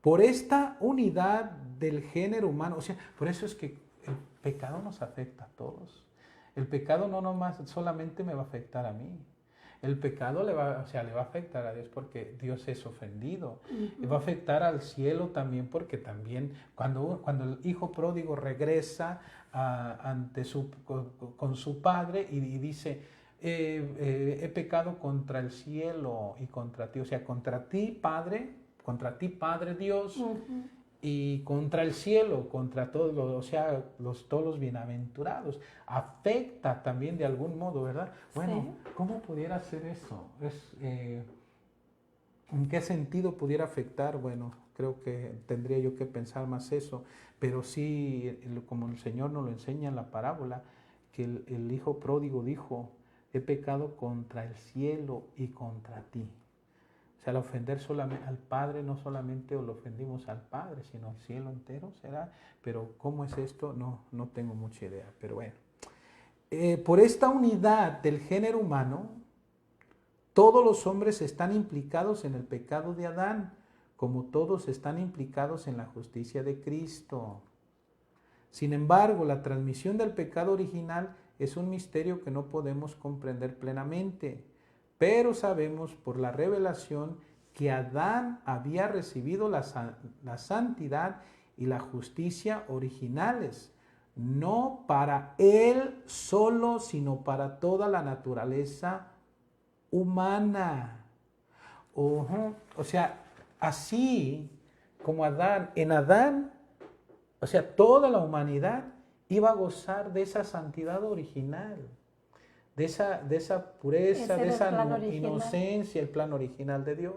Por esta unidad del género humano, o sea, por eso es que el pecado nos afecta a todos. El pecado no nomás solamente me va a afectar a mí. El pecado le va a afectar a Dios porque Dios es ofendido. Le va a afectar al cielo también porque también cuando el hijo pródigo regresa con su padre y dice, he pecado contra el cielo y contra ti. O sea, contra ti, Padre Dios, y contra el cielo, contra todos todos los bienaventurados. Afecta también de algún modo, ¿verdad? Bueno, sí. ¿Cómo pudiera ser eso? ¿En qué sentido pudiera afectar? Bueno, creo que tendría yo que pensar más eso, pero sí, como el Señor nos lo enseña en la parábola, que el hijo pródigo dijo, he pecado contra el cielo y contra ti. O sea, al ofender al Padre, no solamente lo ofendimos al Padre, sino al cielo entero, ¿será? Pero ¿cómo es esto? No tengo mucha idea, pero bueno. Por esta unidad del género humano, todos los hombres están implicados en el pecado de Adán, como todos están implicados en la justicia de Cristo. Sin embargo, la transmisión del pecado original es un misterio que no podemos comprender plenamente. Pero sabemos por la revelación que Adán había recibido la santidad y la justicia originales, no para él solo, sino para toda la naturaleza humana. O sea, así como en Adán, o sea, toda la humanidad iba a gozar de esa santidad original. De esa pureza, de esa inocencia, el plan original de Dios.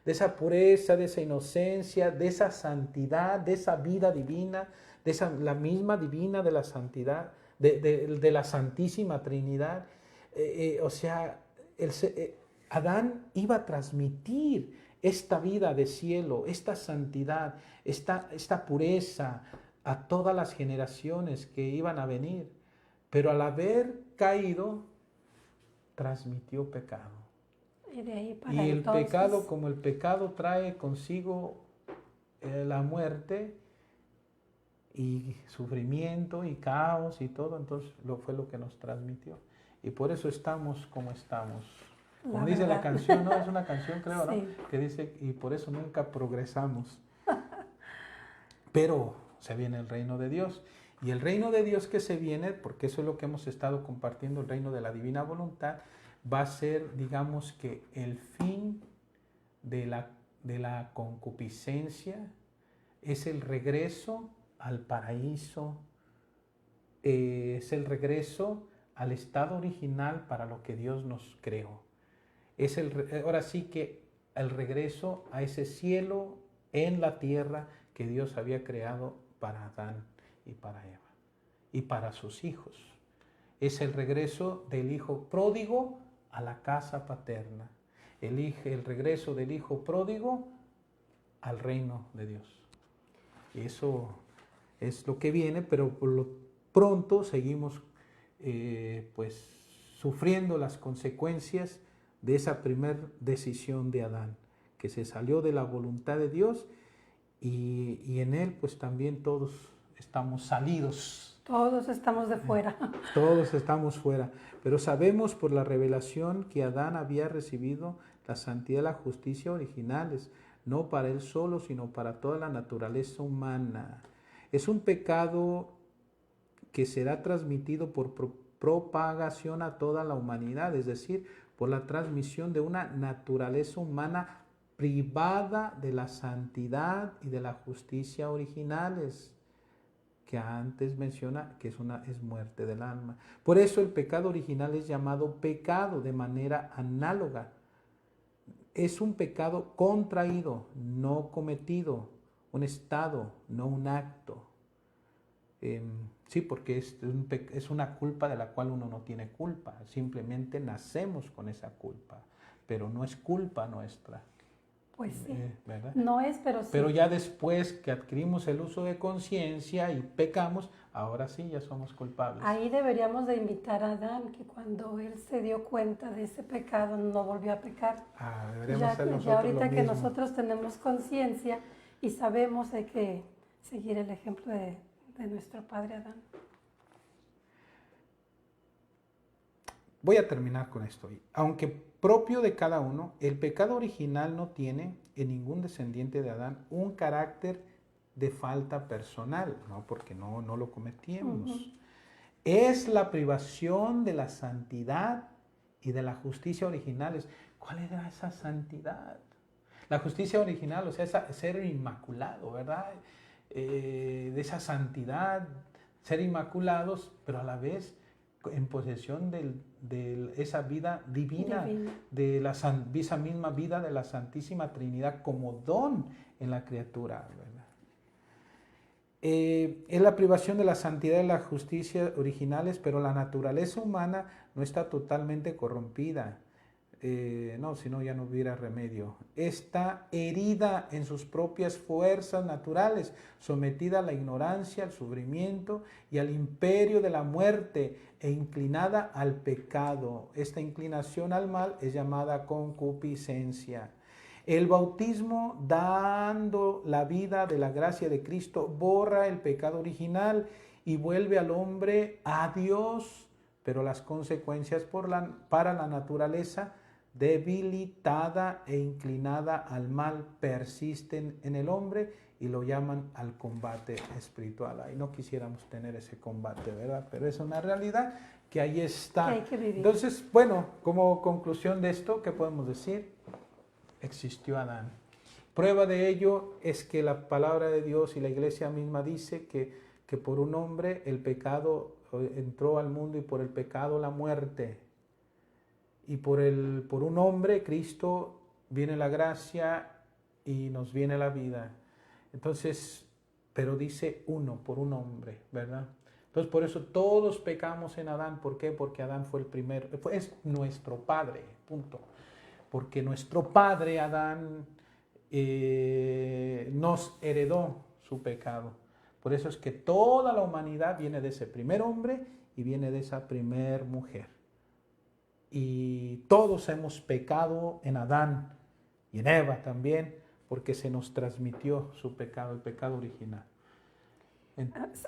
De esa pureza, de esa inocencia, de esa santidad, de esa vida divina, la misma divina de la santidad, de la Santísima Trinidad. Adán iba a transmitir esta vida de cielo, esta santidad, esta pureza a todas las generaciones que iban a venir. Pero al haber caído, transmitió pecado. Y el pecado, como el pecado trae consigo la muerte y sufrimiento y caos y todo, entonces fue lo que nos transmitió. Y por eso estamos como estamos. Como dice la canción, ¿no? Es una canción, creo, sí. ¿No? Que dice, y por eso nunca progresamos. Pero se viene el reino de Dios. Y el reino de Dios que se viene, porque eso es lo que hemos estado compartiendo, el reino de la divina voluntad, va a ser, digamos que el fin de la concupiscencia, es el regreso al paraíso, es el regreso al estado original para lo que Dios nos creó. Ahora sí que el regreso a ese cielo en la tierra que Dios había creado para Adán y para Eva y para sus hijos. Es el regreso del hijo pródigo a la casa paterna, el regreso del hijo pródigo al reino de Dios. Y eso es lo que viene, pero por lo pronto seguimos sufriendo las consecuencias de esa primer decisión de Adán, que se salió de la voluntad de Dios y en él pues también todos estamos salidos.
Todos estamos de fuera.
Todos estamos fuera. Pero sabemos por la revelación que Adán había recibido la santidad y la justicia originales, no para él solo, sino para toda la naturaleza humana. Es un pecado que será transmitido por propagación a toda la humanidad, es decir, por la transmisión de una naturaleza humana privada de la santidad y de la justicia originales, que antes menciona que es muerte del alma. Por eso el pecado original es llamado pecado de manera análoga. Es un pecado contraído, no cometido, un estado, no un acto. Sí, porque es una culpa de la cual uno no tiene culpa, simplemente nacemos con esa culpa, pero no es culpa nuestra.
Pues sí,
¿verdad?
no es, pero sí.
Pero ya después que adquirimos el uso de conciencia y pecamos, ahora sí ya somos culpables.
Ahí deberíamos de invitar a Adán, que cuando él se dio cuenta de ese pecado no volvió a pecar.
Deberíamos hacer nosotros
ya ahorita
lo
que
mismo.
nosotros tenemos conciencia y sabemos, hay que seguir el ejemplo de nuestro padre Adán.
Voy a terminar con esto. Aunque propio de cada uno, el pecado original no tiene en ningún descendiente de Adán un carácter de falta personal, ¿no? Porque no lo cometíamos. Es la privación de la santidad y de la justicia originales. ¿Cuál era esa santidad? La justicia original, o sea, ser inmaculado, ¿verdad? De esa santidad, ser inmaculados, pero a la vez en posesión de esa vida divina, de esa misma vida de la Santísima Trinidad como don en la criatura, ¿verdad? Es la privación de la santidad y la justicia originales, pero la naturaleza humana no está totalmente corrompida. No, si no ya no hubiera remedio. Está herida en sus propias fuerzas naturales, sometida a la ignorancia, al sufrimiento y al imperio de la muerte e inclinada al pecado. Esta inclinación al mal es llamada concupiscencia. El bautismo, dando la vida de la gracia de Cristo, borra el pecado original y vuelve al hombre a Dios, pero las consecuencias para la naturaleza debilitada e inclinada al mal persisten en el hombre y lo llaman al combate espiritual. Ahí no quisiéramos tener ese combate, ¿verdad? Pero es una realidad que ahí está.
Que hay que vivir.
Entonces, bueno, como conclusión de esto, ¿qué podemos decir? Existió Adán. Prueba de ello es que la palabra de Dios y la iglesia misma dice que por un hombre el pecado entró al mundo y por el pecado la muerte. Y por un hombre, Cristo, viene la gracia y nos viene la vida. Entonces, pero dice uno, por un hombre, ¿verdad? Entonces, por eso todos pecamos en Adán. ¿Por qué? Porque Adán fue el primero, es nuestro padre, punto. Porque nuestro padre Adán nos heredó su pecado. Por eso es que toda la humanidad viene de ese primer hombre y viene de esa primer mujer. Y todos hemos pecado en Adán y en Eva también, porque se nos transmitió su pecado, el pecado original.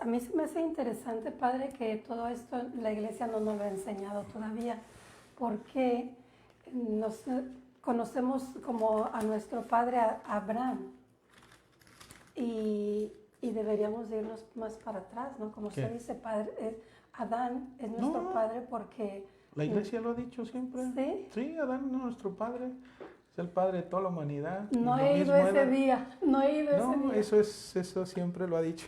A mí se me hace interesante, Padre, que todo esto la iglesia no nos lo ha enseñado todavía, porque nos conocemos como a nuestro padre Abraham y deberíamos de irnos más para atrás, ¿no? Como usted dice, padre, Adán es nuestro padre porque...
La iglesia lo ha dicho siempre.
¿Sí?
Sí, Adán es nuestro padre, es el padre de toda la humanidad.
No he ido ese día, no he ido ese día.
Eso siempre lo ha dicho.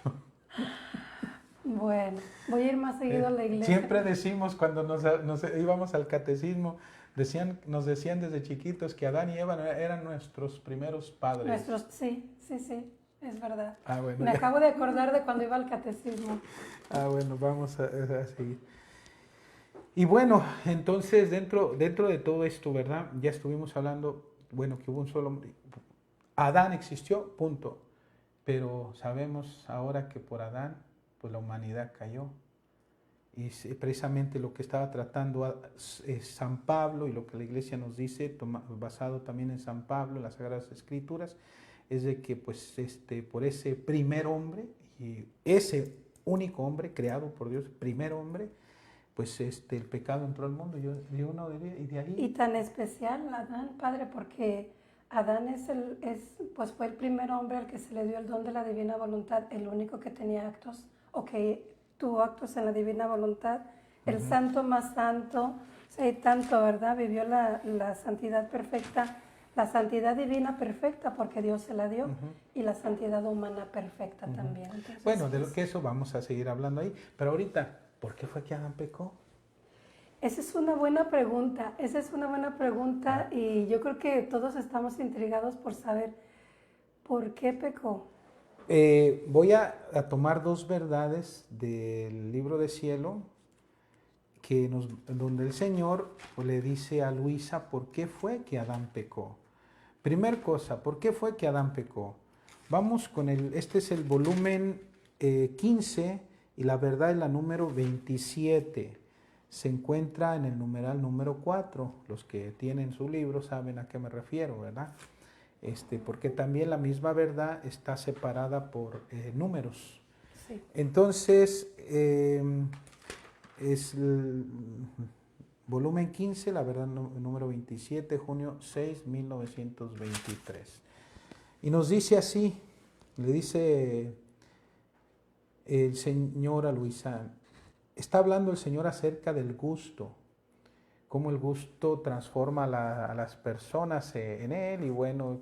Bueno, voy a ir más seguido a la iglesia.
Siempre decimos cuando nos íbamos al catecismo, nos decían desde chiquitos que Adán y Eva eran nuestros primeros padres.
Sí, es verdad.
Bueno,
Me acabo de acordar de cuando iba al catecismo.
Bueno, vamos a seguir. Y bueno, entonces dentro de todo esto, ¿verdad? Ya estuvimos hablando, bueno, que hubo un solo hombre. Adán existió, punto. Pero sabemos ahora que por Adán, pues la humanidad cayó. Y precisamente lo que estaba tratando San Pablo y lo que la iglesia nos dice, basado también en San Pablo, en las Sagradas Escrituras, es de que pues por ese primer hombre, y ese único hombre creado por Dios, primer hombre, pues el pecado entró al mundo y de ahí...
Y tan especial Adán, Padre, porque Adán pues fue el primer hombre al que se le dio el don de la divina voluntad, el único que tenía actos o que tuvo actos en la divina voluntad, el santo más santo, o sea, y tanto, ¿verdad? Vivió la santidad perfecta, la santidad divina perfecta porque Dios se la dio y la santidad humana perfecta también. Entonces,
bueno, de lo que eso vamos a seguir hablando ahí, pero ahorita, ¿por qué fue que Adán pecó?
Esa es una buena pregunta, y yo creo que todos estamos intrigados por saber por qué pecó.
Voy a tomar dos verdades del libro de cielo donde el Señor le dice a Luisa por qué fue que Adán pecó. Primer cosa, ¿por qué fue que Adán pecó? Vamos con este es el volumen 15 y la verdad es la número 27. Se encuentra en el numeral número 4. Los que tienen su libro saben a qué me refiero, ¿verdad? Porque también la misma verdad está separada por números.
Sí.
Entonces, es el volumen 15, la verdad número 27, junio 6, 1923. Y nos dice así, le dice el Señor a Luisa, está hablando el Señor acerca del gusto, cómo el gusto transforma a las personas en él. Y bueno,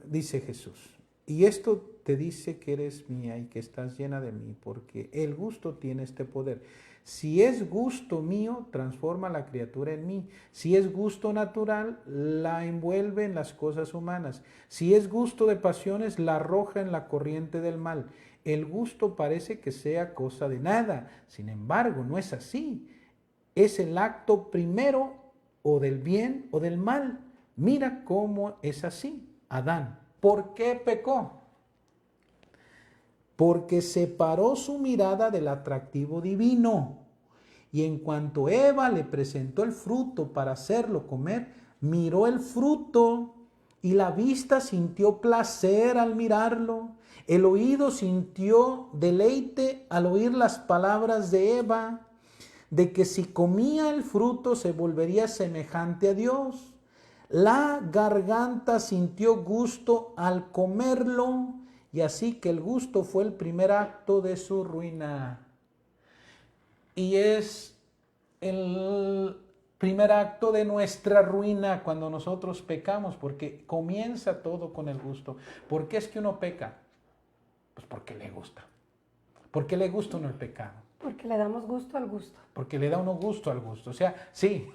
dice Jesús, y esto te dice que eres mía y que estás llena de mí, porque el gusto tiene este poder. Si es gusto mío, transforma a la criatura en mí. Si es gusto natural, la envuelve en las cosas humanas. Si es gusto de pasiones, la arroja en la corriente del mal. El gusto parece que sea cosa de nada. Sin embargo, no es así. Es el acto primero o del bien o del mal. Mira cómo es así. Adán, ¿por qué pecó? Porque separó su mirada del atractivo divino. Y en cuanto Eva le presentó el fruto para hacerlo comer, miró el fruto y la vista sintió placer al mirarlo. El oído sintió deleite al oír las palabras de Eva, de que si comía el fruto se volvería semejante a Dios. La garganta sintió gusto al comerlo, y así que el gusto fue el primer acto de su ruina. Y es el primer acto de nuestra ruina cuando nosotros pecamos, porque comienza todo con el gusto. ¿Por qué es que uno peca? Pues porque le gusta. ¿Por qué le gusta uno el pecado?
Porque le damos gusto al gusto.
Porque le da uno gusto al gusto. O sea, sí,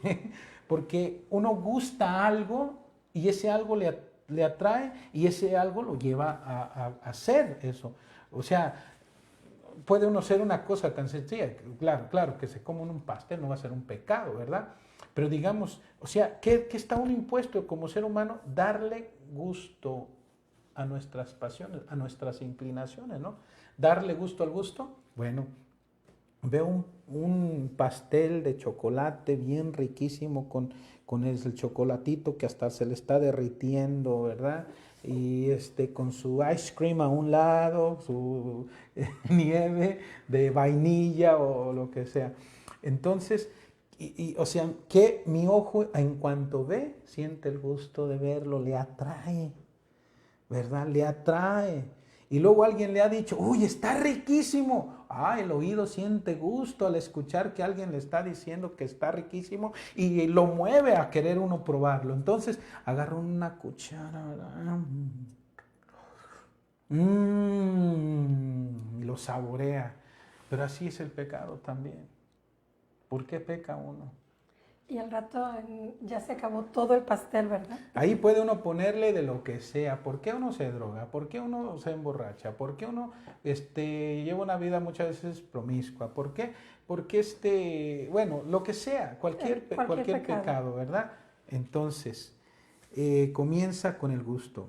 porque uno gusta algo y ese algo le atrae y ese algo lo lleva a hacer eso. O sea, puede uno ser una cosa tan sencilla, claro, que se coma un pastel no va a ser un pecado, ¿verdad? Pero digamos, o sea, ¿qué está uno impuesto como ser humano? Darle gusto a nuestras pasiones, a nuestras inclinaciones, ¿no? Darle gusto al gusto. Bueno, veo un pastel de chocolate bien riquísimo con el chocolatito que hasta se le está derritiendo, ¿verdad? Y con su ice cream a un lado, su nieve de vainilla o lo que sea. Entonces, o sea, que mi ojo en cuanto ve, siente el gusto de verlo, le atrae, ¿verdad? Le atrae. Y luego alguien le ha dicho, uy, está riquísimo. Ah, el oído siente gusto al escuchar que alguien le está diciendo que está riquísimo y lo mueve a querer uno probarlo. Entonces agarra una cuchara, y lo saborea. Pero así es el pecado también. ¿Por qué peca uno?
Y al rato ya se acabó todo el pastel, ¿verdad?
Ahí puede uno ponerle de lo que sea. ¿Por qué uno se droga? ¿Por qué uno se emborracha? ¿Por qué uno lleva una vida muchas veces promiscua? ¿Por qué? Porque bueno, lo que sea, cualquier pecado, ¿verdad? Entonces, comienza con el gusto.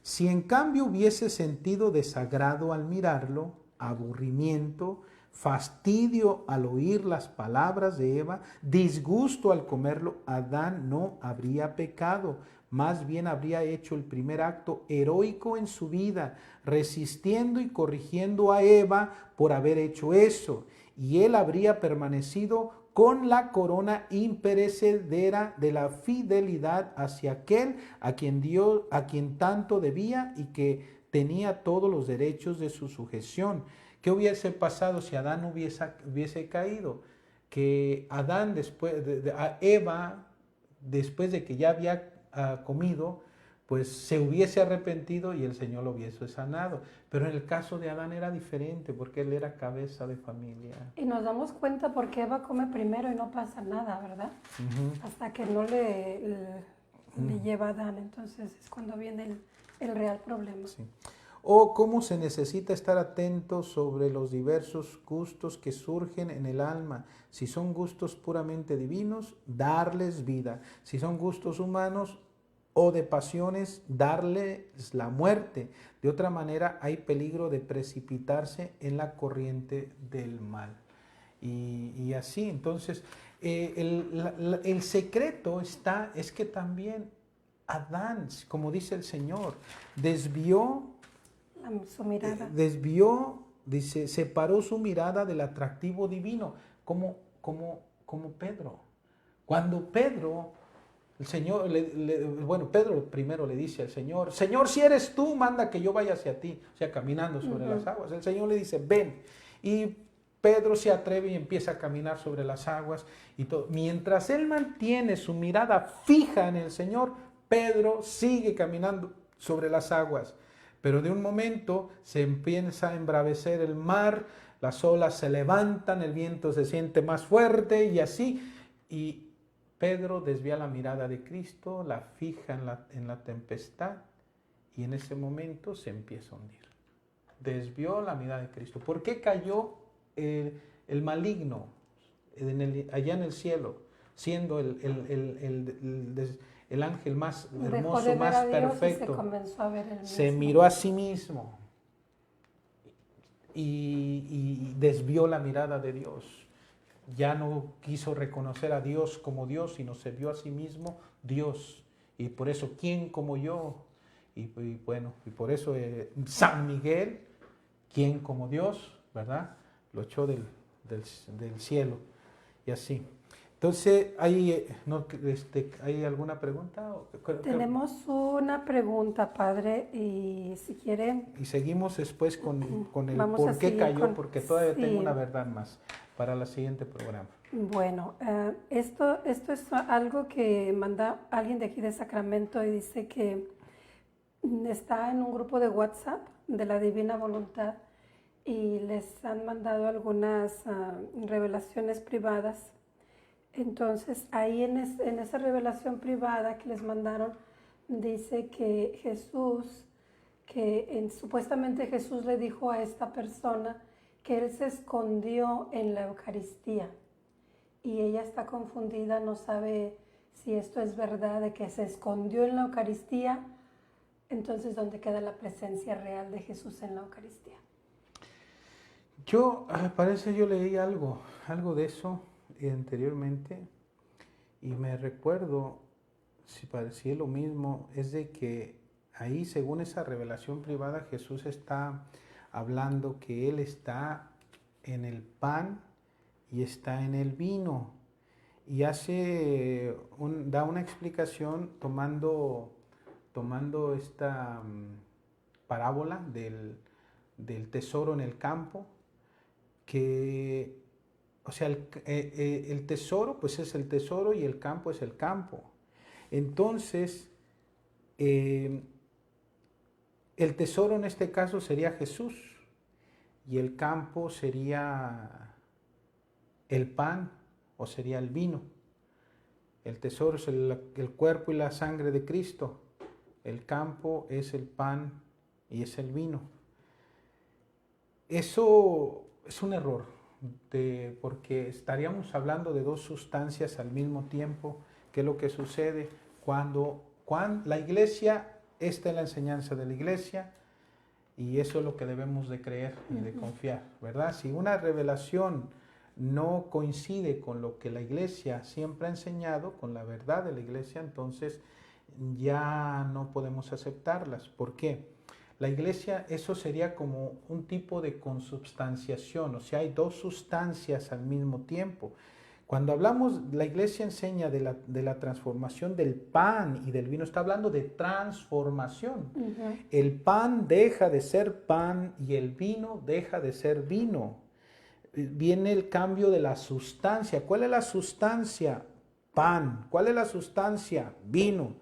Si en cambio hubiese sentido desagrado al mirarlo, aburrimiento, fastidio al oír las palabras de Eva, disgusto al comerlo, Adán no habría pecado, más bien habría hecho el primer acto heroico en su vida, resistiendo y corrigiendo a Eva por haber hecho eso, y él habría permanecido con la corona imperecedera de la fidelidad hacia aquel a quien tanto debía y que tenía todos los derechos de su sujeción. ¿Qué hubiese pasado si Adán hubiese caído? Que Adán Eva, después de que ya había comido, pues se hubiese arrepentido y el Señor lo hubiese sanado. Pero en el caso de Adán era diferente porque él era cabeza de familia.
Y nos damos cuenta porque Eva come primero y no pasa nada, ¿verdad? Hasta que no le lleva a Adán, entonces es cuando viene el real problema.
Sí. O cómo se necesita estar atento sobre los diversos gustos que surgen en el alma. Si son gustos puramente divinos, darles vida. Si son gustos humanos o de pasiones, darles la muerte. De otra manera, hay peligro de precipitarse en la corriente del mal. Y así, entonces, el secreto es que también Adán, como dice el Señor, desvió
su mirada.
Dice, separó su mirada del atractivo divino, como Pedro. Cuando Pedro, el Señor, Pedro primero le dice al Señor, Señor, si eres tú, manda que yo vaya hacia ti, o sea, caminando sobre las aguas. El Señor le dice, ven. Y Pedro se atreve y empieza a caminar sobre las aguas y todo. Mientras él mantiene su mirada fija en el Señor, Pedro sigue caminando sobre las aguas. Pero de un momento se empieza a embravecer el mar, las olas se levantan, el viento se siente más fuerte y así. Y Pedro desvía la mirada de Cristo, la fija en la tempestad y en ese momento se empieza a hundir. Desvió la mirada de Cristo. ¿Por qué cayó el maligno allá en el cielo, siendo el ángel más hermoso, más perfecto? Se miró a sí mismo y desvió la mirada de Dios. Ya no quiso reconocer a Dios como Dios, sino se vio a sí mismo Dios. Y por eso, ¿quién como yo? Y por eso San Miguel, ¿quién como Dios? ¿Verdad? Lo echó del cielo. Y así. Entonces, ¿hay alguna pregunta?
Tenemos una pregunta, padre, y si quiere...
Y seguimos después con el por qué cayó, porque todavía tengo una verdad más para el siguiente programa.
Bueno, esto es algo que manda alguien de aquí de Sacramento y dice que está en un grupo de WhatsApp de la Divina Voluntad y les han mandado algunas revelaciones privadas. Entonces, ahí en esa revelación privada que les mandaron, dice que Jesús, supuestamente Jesús le dijo a esta persona que él se escondió en la Eucaristía. Y ella está confundida, no sabe si esto es verdad, de que se escondió en la Eucaristía. Entonces, ¿dónde queda la presencia real de Jesús en la Eucaristía?
Parece yo leí algo de eso anteriormente y me recuerdo, si parecía lo mismo, es de que ahí, según esa revelación privada, Jesús está hablando que Él está en el pan y está en el vino y da una explicación tomando esta parábola del tesoro en el campo, que, o sea, el tesoro pues es el tesoro y el campo es el campo. Entonces, el tesoro en este caso sería Jesús y el campo sería el pan o sería el vino. El tesoro es el cuerpo y la sangre de Cristo. El campo es el pan y es el vino. Eso es un error, porque estaríamos hablando de dos sustancias al mismo tiempo, que es lo que sucede cuando la iglesia, esta es la enseñanza de la iglesia, y eso es lo que debemos de creer y de confiar, ¿verdad? Si una revelación no coincide con lo que la iglesia siempre ha enseñado, con la verdad de la iglesia, entonces ya no podemos aceptarlas. ¿Por qué? La iglesia, eso sería como un tipo de consubstanciación, o sea, hay dos sustancias al mismo tiempo. Cuando hablamos, la iglesia enseña de la transformación del pan y del vino, está hablando de transformación. El pan deja de ser pan y el vino deja de ser vino. Viene el cambio de la sustancia. ¿Cuál es la sustancia? Pan. ¿Cuál es la sustancia? Vino.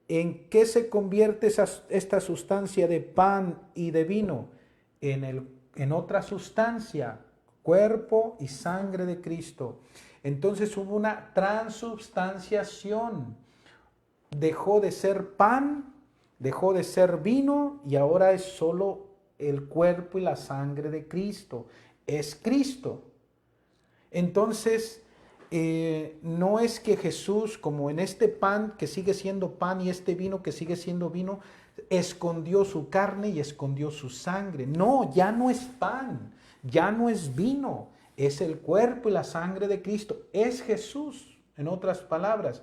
¿En qué se convierte esta sustancia de pan y de vino? En otra sustancia, cuerpo y sangre de Cristo. Entonces hubo una transubstanciación. Dejó de ser pan, dejó de ser vino y ahora es solo el cuerpo y la sangre de Cristo. Es Cristo. Entonces, no es que Jesús, como en este pan que sigue siendo pan y este vino que sigue siendo vino, escondió su carne y escondió su sangre. No, ya no es pan, ya no es vino, es el cuerpo y la sangre de Cristo, es Jesús, en otras palabras.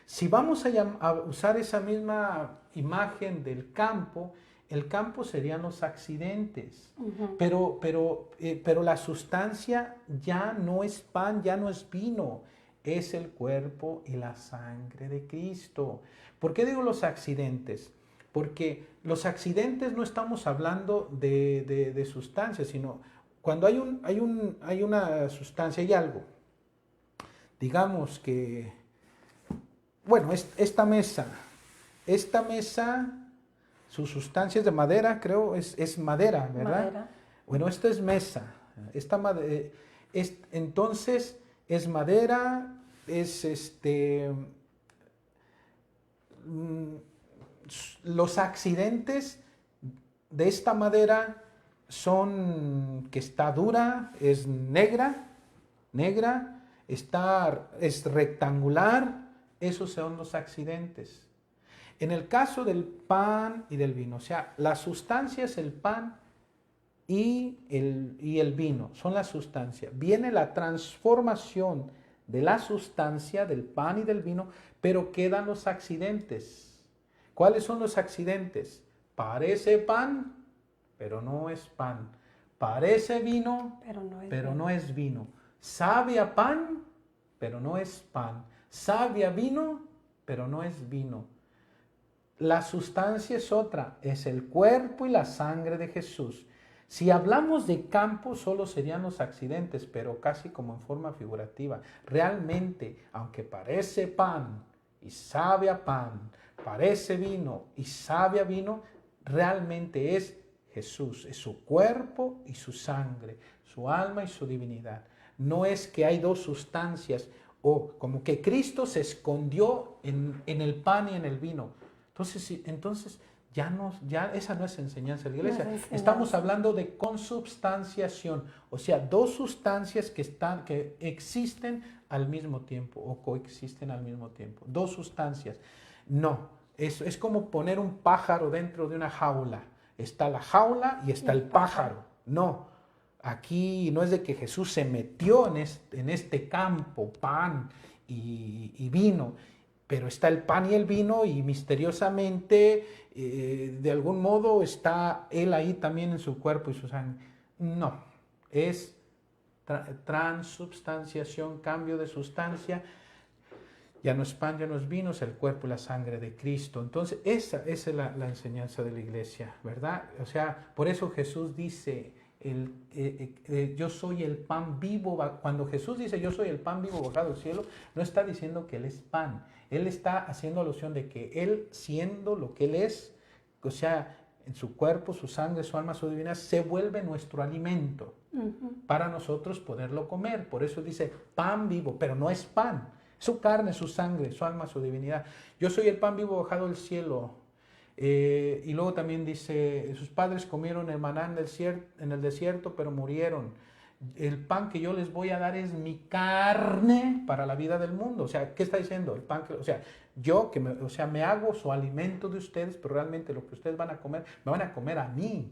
Si vamos a usar esa misma imagen del campo, el campo serían los accidentes, pero la sustancia ya no es pan, ya no es vino, es el cuerpo y la sangre de Cristo. ¿Por qué digo los accidentes? Porque los accidentes no estamos hablando de sustancias, sino cuando hay una sustancia, hay algo. Digamos que, bueno, esta mesa, su sustancia es de madera, creo, es madera, ¿verdad? Madera. Bueno, esta es mesa. Entonces, es madera, los accidentes de esta madera son que está dura, es negra, es rectangular, esos son los accidentes. En el caso del pan y del vino, o sea, la sustancia es el pan y el vino, son la sustancia. Viene la transformación de la sustancia del pan y del vino, pero quedan los accidentes. ¿Cuáles son los accidentes? Parece pan, pero no es pan. Parece vino, pero no es vino. Sabe a pan, pero no es pan. Sabe a vino, pero no es vino. La sustancia es otra, es el cuerpo y la sangre de Jesús. Si hablamos de campo, solo serían los accidentes, pero casi como en forma figurativa. Realmente, aunque parece pan y sabe a pan, parece vino y sabe a vino, realmente es Jesús, es su cuerpo y su sangre, su alma y su divinidad. No es que hay dos sustancias o como que Cristo se escondió en el pan y en el vino. Entonces ya esa no es enseñanza de la iglesia. Estamos hablando de consubstanciación, o sea, dos sustancias que existen al mismo tiempo o coexisten al mismo tiempo. Dos sustancias. No, es como poner un pájaro dentro de una jaula. Está la jaula y está el pájaro. No, aquí no es de que Jesús se metió en este campo, pan y vino, pero está el pan y el vino y misteriosamente, de algún modo, está Él ahí también en su cuerpo y su sangre. No, es transubstanciación, cambio de sustancia. Ya no es pan, ya no es vino, es el cuerpo y la sangre de Cristo. Entonces, esa es la enseñanza de la iglesia, ¿verdad? O sea, por eso Jesús dice, yo soy el pan vivo. Cuando Jesús dice, yo soy el pan vivo bajado del cielo, no está diciendo que Él es pan. Él está haciendo alusión de que Él, siendo lo que Él es, o sea, en su cuerpo, su sangre, su alma, su divinidad, se vuelve nuestro alimento para nosotros poderlo comer. Por eso dice pan vivo, pero no es pan. Su carne, su sangre, su alma, su divinidad. Yo soy el pan vivo bajado del cielo. Y luego también dice, sus padres comieron el maná en el desierto, pero murieron. El pan que yo les voy a dar es mi carne para la vida del mundo. O sea, ¿qué está diciendo? El pan me hago su alimento de ustedes, pero realmente lo que ustedes van a comer, me van a comer a mí.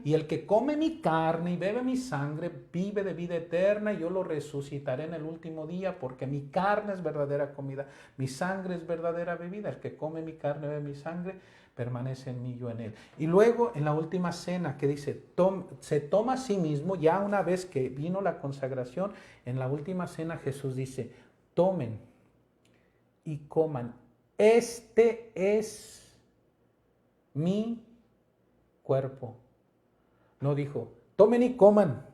Y el que come mi carne y bebe mi sangre, vive de vida eterna y yo lo resucitaré en el último día, porque mi carne es verdadera comida, mi sangre es verdadera bebida. El que come mi carne y bebe mi sangre, permanece en mí, yo en él. Y luego en la última cena que dice, se toma a sí mismo, ya una vez que vino la consagración, en la última cena Jesús dice, tomen y coman, este es mi cuerpo. No dijo, tomen y coman,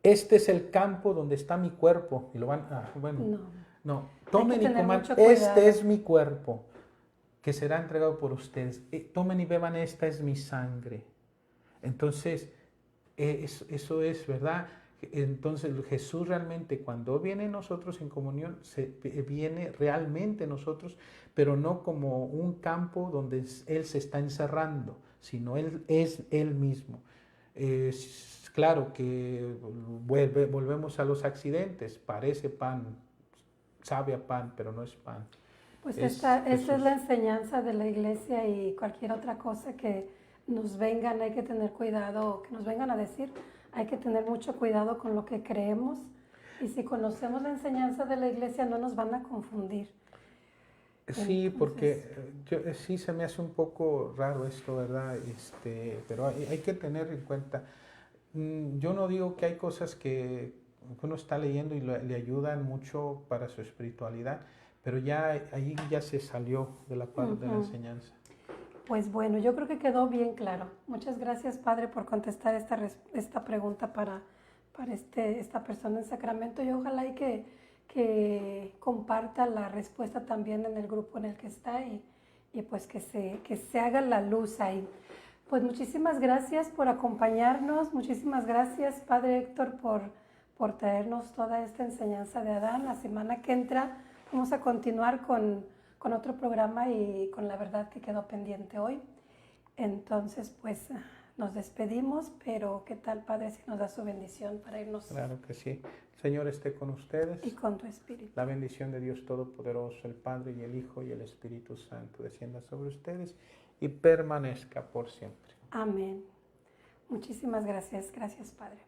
este es el campo donde está mi cuerpo. Y lo van, no, tomen y coman, este es mi cuerpo, que será entregado por ustedes. Tomen y beban, esta es mi sangre. Entonces, eso es, ¿verdad? Entonces Jesús realmente cuando viene nosotros en comunión, viene realmente nosotros, pero no como un campo donde Él se está encerrando, sino Él es Él mismo. Claro que volvemos a los accidentes, parece pan, sabe a pan, pero no es pan.
Pues esta es la enseñanza de la iglesia, y cualquier otra cosa que nos vengan, hay que tener cuidado, que nos vengan a decir, hay que tener mucho cuidado con lo que creemos, y si conocemos la enseñanza de la iglesia no nos van a confundir.
Sí, entonces, porque sí se me hace un poco raro esto, ¿verdad? Pero hay que tener en cuenta, yo no digo que hay cosas que uno está leyendo y le ayudan mucho para su espiritualidad, pero ya ahí ya se salió de la parte de la enseñanza.
Pues bueno, yo creo que quedó bien claro. Muchas gracias, Padre, por contestar esta pregunta para esta persona en Sacramento, y ojalá y que comparta la respuesta también en el grupo en el que está, y pues que se haga la luz ahí. Pues muchísimas gracias por acompañarnos, muchísimas gracias, Padre Héctor, por traernos toda esta enseñanza de Adán. La semana que entra vamos a continuar con otro programa y con la verdad que quedó pendiente hoy. Entonces, pues nos despedimos, pero ¿qué tal, Padre, si nos da su bendición para irnos?
Claro que sí. El Señor esté con ustedes.
Y con tu espíritu.
La bendición de Dios Todopoderoso, el Padre y el Hijo y el Espíritu Santo descienda sobre ustedes y permanezca por siempre.
Amén. Muchísimas gracias. Gracias, Padre.